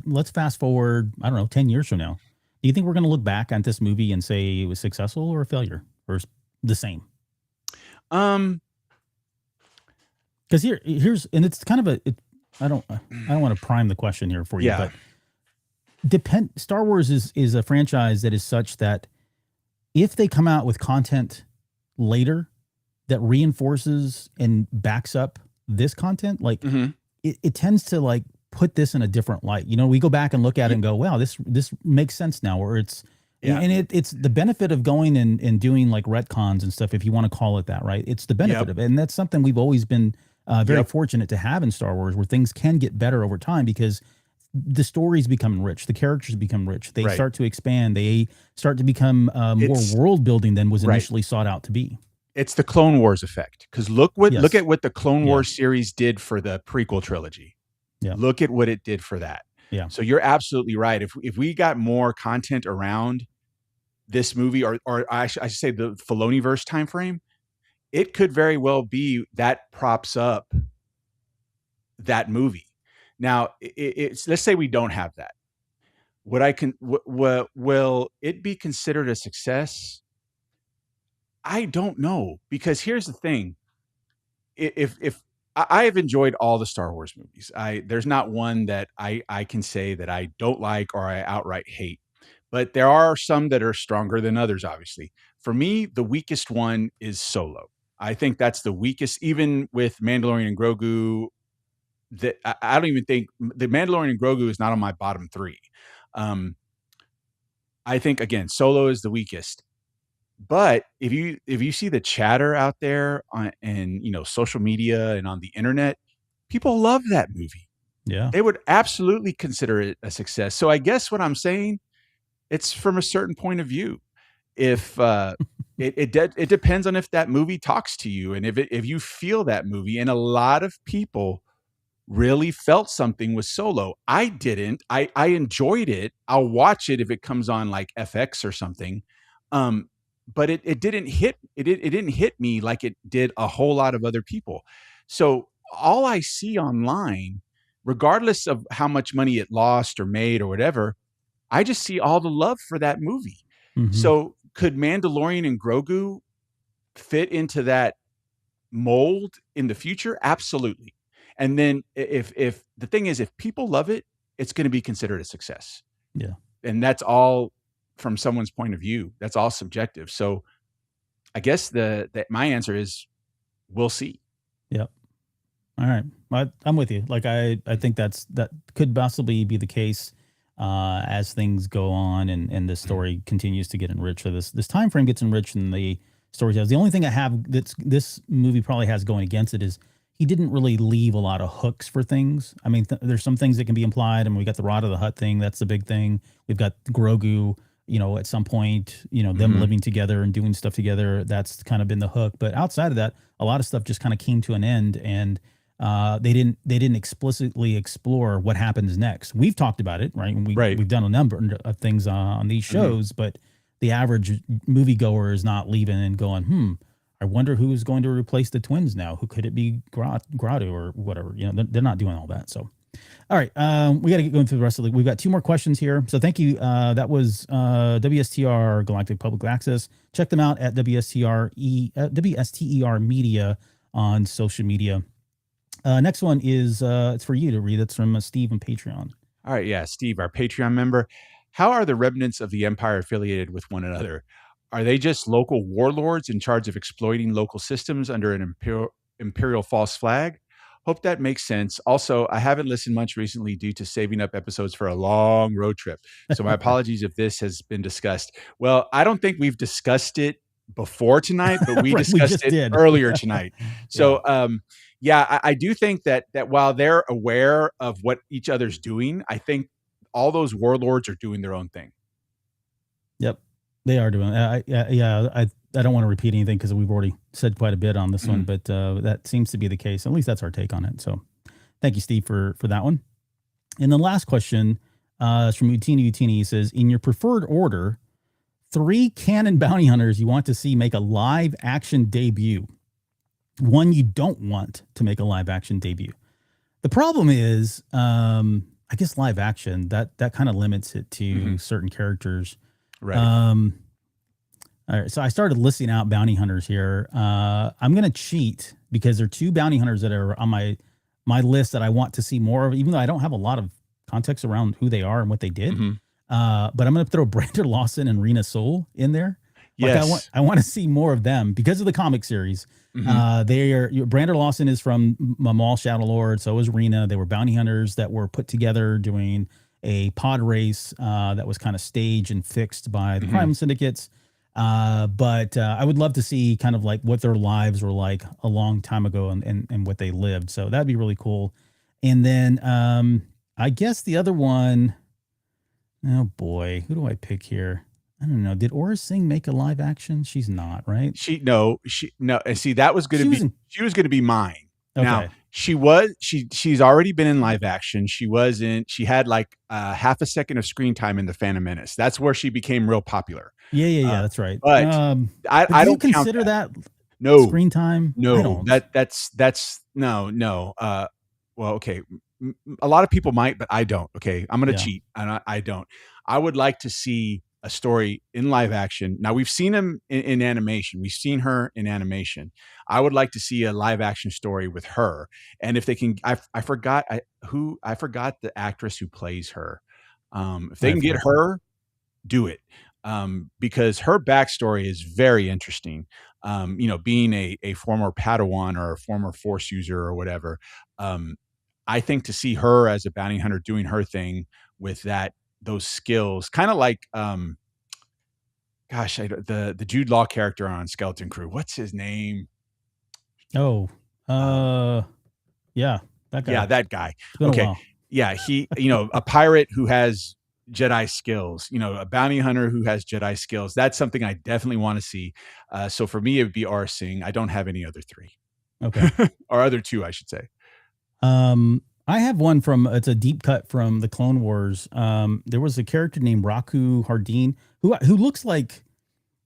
Let's fast forward, I don't know, 10 years from now. Do you think we're going to look back on this movie and say it was successful or a failure or the same? Because here's and it's kind of I don't want to prime the question here for you,
Yeah.
but Star Wars is a franchise that is such that if they come out with content later that reinforces and backs up this content, like it tends to like put this in a different light. We go back and look at it and go, wow, this makes sense now, or it's and it's the benefit of going and doing like retcons and stuff, if you want to call it that, right? It's the benefit of it. And that's something we've always been very fortunate to have in Star Wars, where things can get better over time because the stories become rich, the characters become rich, they start to expand, they start to become more world building than was initially sought out to be.
It's the Clone Wars effect, because look at what the Clone Wars series did for the prequel trilogy. Look at what it did for that. So you're absolutely right. If we got more content around this movie, or I should say the Filoniverse timeframe, it could very well be that props up that movie. Now, let's say we don't have that. Will it be considered a success? I don't know, because here's the thing. If I have enjoyed all the Star Wars movies, there's not one that I can say that I don't like or I outright hate, but there are some that are stronger than others. Obviously, for me, the weakest one is Solo. I think that's the weakest, even with Mandalorian and Grogu. That I don't even think the Mandalorian and Grogu is not on my bottom 3. I think again, Solo is the weakest. But if you see the chatter out there on social media and on the internet, people love that movie.
Yeah.
They would absolutely consider it a success. So I guess what I'm saying, it's from a certain point of view. If it depends on if that movie talks to you, and if you feel that movie. And a lot of people really felt something with Solo. I didn't. I enjoyed it. I'll watch it if it comes on like FX or something. But it didn't hit it didn't hit me like it did a whole lot of other people. So all I see online, regardless of how much money it lost or made or whatever, I just see all the love for that movie.
Mhm.
So could Mandalorian and Grogu fit into that mold in the future? Absolutely. And then if the thing is, if people love it, it's going to be considered a success.
Yeah.
And that's all from someone's point of view. That's all subjective. So I guess my answer is we'll see.
Yep. All right. I'm with you. Like I think that could possibly be the case as things go on and the story continues to get enriched. So this time frame gets enriched and the story tells. The only thing I have this movie probably has going against it is he didn't really leave a lot of hooks for things. I mean, there's some things that can be implied. I mean, we got the Rod of the Hutt thing. That's the big thing. We've got Grogu, at some point, them living together and doing stuff together. That's kind of been the hook. But outside of that, a lot of stuff just kind of came to an end, and they didn't explicitly explore what happens next. We've talked about it, right? And we've done a number of things on these shows, but the average moviegoer is not leaving and going, I wonder who is going to replace the twins now. Who could it be? Grotto or whatever. They're not doing all that. So, all right, we got to get going through the rest of we've got 2 more questions here. So thank you. That was WSTR Galactic Public Access. Check them out at WSTR Media on social media. Next one is it's for you to read. It's from Steve on Patreon.
All right. Yeah. Steve, our Patreon member. How are the remnants of the Empire affiliated with one another? Are they just local warlords in charge of exploiting local systems under an imperial false flag? Hope that makes sense. Also, I haven't listened much recently due to saving up episodes for a long road trip. So my apologies if this has been discussed. Well, I don't think we've discussed it before tonight, but we discussed it earlier tonight. So, I do think that while they're aware of what each other's doing, I think all those warlords are doing their own thing.
Yep, they are doing. I don't want to repeat anything because we've already said quite a bit on this one, but that seems to be the case. At least that's our take on it. So, thank you, Steve, for that one. And the last question is from Utini. He says, in your preferred order, 3 canon bounty hunters you want to see make a live action debut. 1 you don't want to make a live action debut. The problem is, I guess live action that kind of limits it to certain characters.
Right.
All right. So I started listing out bounty hunters here. I'm going to cheat because there are 2 bounty hunters that are on my list that I want to see more of, even though I don't have a lot of context around who they are and what they did. But I'm going to throw Brandon Lawson and Rena Soul in there.
Yes.
I want to see more of them because of the comic series. Brandon Lawson is from Maul Shadow Lord. So is Rena. They were bounty hunters that were put together doing a pod race that was kind of staged and fixed by the crime syndicates. But I would love to see kind of like what their lives were like a long time ago and what they lived. So that'd be really cool. And then I guess the other one, oh boy, who do I pick here? I don't know. Did Aura Singh make a live action? She's not, right?
No. And see, that was going to be, she was going to be mine.
Okay.
Now she's already been in live action. She had like half a second of screen time in The Phantom Menace. That's where she became real popular.
Yeah, that's right.
But I don't
consider that
no
screen time.
No, that's no. Well, okay. A lot of people might, but I don't. Okay, I'm going to cheat, and I don't. I would like to see a story in live action. Now we've seen him in animation. We've seen her in animation. I would like to see a live action story with her. And if they can, I forgot the actress who plays her. If they can get her, do it. Because her backstory is very interesting. Being a former Padawan or a former Force user or whatever. I think to see her as a bounty hunter doing her thing with those skills, kind of like the Jude Law character on Skeleton Crew. What's his name?
Yeah. That guy.
Yeah, that guy.
It's been a
Okay.
while.
Yeah, he, a pirate who has Jedi skills, a bounty hunter who has Jedi skills. That's something I definitely want to see. So for me, it would be R. Singh. I don't have any other three.
Okay.
Or other two, I should say.
I have one it's a deep cut from the Clone Wars. There was a character named Raku Hardeen who looks like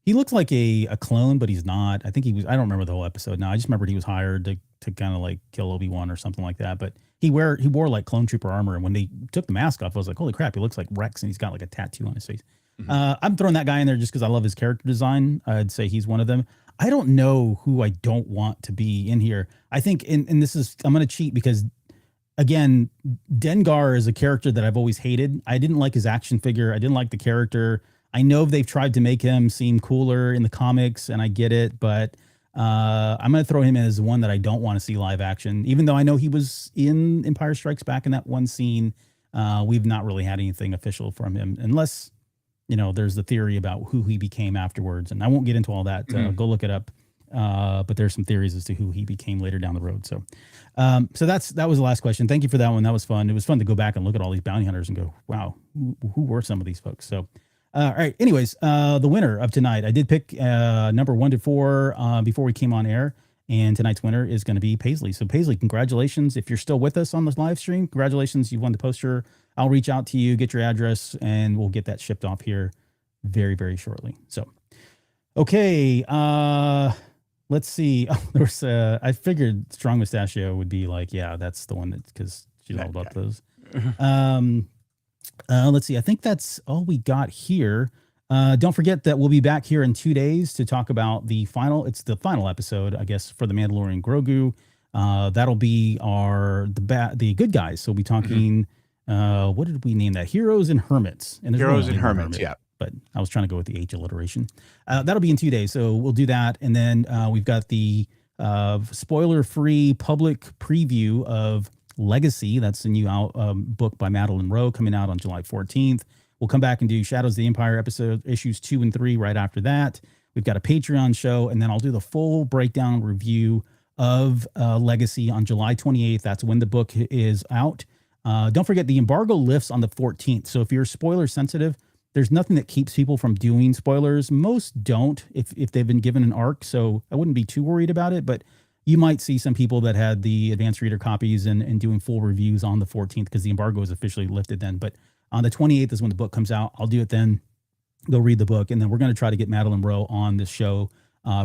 a clone, but he's not. I think I don't remember the whole episode now. I just remembered he was hired to kind of like kill Obi-Wan or something like that. But he wore like clone trooper armor. And when they took the mask off, I was like, holy crap, he looks like Rex and he's got like a tattoo on his face. Mm-hmm. I'm throwing that guy in there just because I love his character design. I'd say he's one of them. I don't know who I don't want to be in here. I think, and I'm going to cheat because, again, Dengar is a character that I've always hated. I didn't like his action figure. I didn't like the character. I know they've tried to make him seem cooler in the comics, and I get it, but I'm going to throw him as one that I don't want to see live action, even though I know he was in Empire Strikes Back in that one scene. We've not really had anything official from him, unless, there's the theory about who he became afterwards, and I won't get into all that. Go look it up. But there's some theories as to who he became later down the road. So that was the last question. Thank you for that one. That was fun. It was fun to go back and look at all these bounty hunters and go, wow, who were some of these folks? So, all right. Anyways, the winner of tonight, I did pick number 1 to 4 before we came on air, and tonight's winner is going to be Paisley. So Paisley, congratulations. If you're still with us on this live stream, congratulations. You've won the poster. I'll reach out to you, get your address, and we'll get that shipped off here very, very shortly. So, okay. Let's see. Oh, there's I figured Strong Mustachio would be like, yeah, that's the one because she's all about those. Let's see. I think that's all we got here. Don't forget that we'll be back here in 2 days to talk about the final episode, I guess, for the Mandalorian Grogu. That'll be the good guys. So we'll be talking, what did we name that? Heroes and Hermits. And
Heroes and Hermits, yeah.
But I was trying to go with the H alliteration. That'll be in 2 days. So we'll do that. And then we've got the spoiler-free public preview of Legacy. That's the new book by Madeline Rowe coming out on July 14th. We'll come back and do Shadows of the Empire issues 2 and 3 right after that. We've got a Patreon show, and then I'll do the full breakdown review of Legacy on July 28th. That's when the book is out. Don't forget, the embargo lifts on the 14th. So if you're spoiler sensitive, there's nothing that keeps people from doing spoilers. Most don't if they've been given an arc, so I wouldn't be too worried about it, but you might see some people that had the advanced reader copies and doing full reviews on the 14th because the embargo is officially lifted then. But on the 28th is when the book comes out. I'll do it then. Go read the book, and then we're going to try to get Madeline Rowe on this show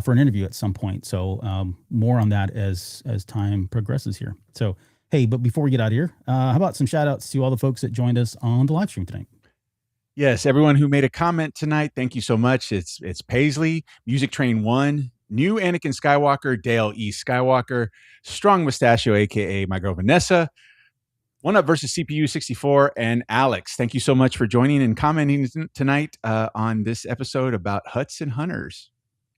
for an interview at some point. So more on that as time progresses here. So, hey, but before we get out of here, how about some shout outs to all the folks that joined us on the live stream tonight?
Yes, everyone who made a comment tonight, thank you so much. It's Paisley, Music Train 1, New Anakin Skywalker, Dale E. Skywalker, Strong Mustachio, a.k.a. my girl Vanessa, One Up versus CPU 64, and Alex. Thank you so much for joining and commenting tonight on this episode about Hutts and Hunters.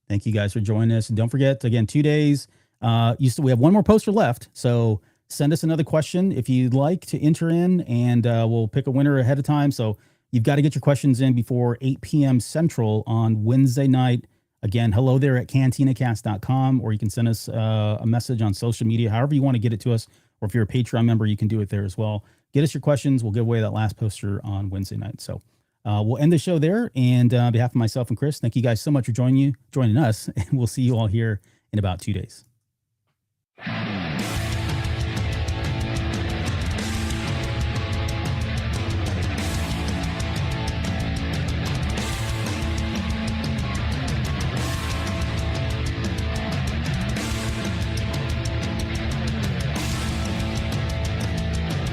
Thank you guys for joining us. And don't forget, again, 2 days. We have one more poster left, so send us another question if you'd like to enter in, and we'll pick a winner ahead of time. So you've got to get your questions in before 8 p.m. Central on Wednesday night. Again, hello there at cantinacast.com, or you can send us a message on social media, however you want to get it to us. Or if you're a Patreon member, you can do it there as well. Get us your questions. We'll give away that last poster on Wednesday night. So we'll end the show there. And on behalf of myself and Chris, thank you guys so much for joining us. And we'll see you all here in about 2 days.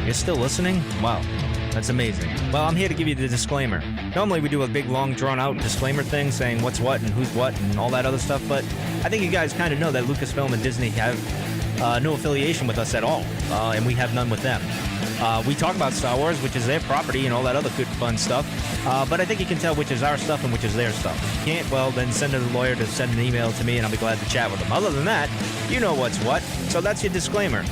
You're still listening? Wow, that's amazing. Well, I'm here to give you the disclaimer. Normally we do a big, long, drawn-out disclaimer thing saying what's what and who's what and all that other stuff, but I think you guys kind of know that Lucasfilm and Disney have no affiliation with us at all, and we have none with them. We talk about Star Wars, which is their property and all that other good, fun stuff, but I think you can tell which is our stuff and which is their stuff. If you can't, well, then send a lawyer to send an email to me, and I'll be glad to chat with them. Other than that, you know what's what, so that's your disclaimer.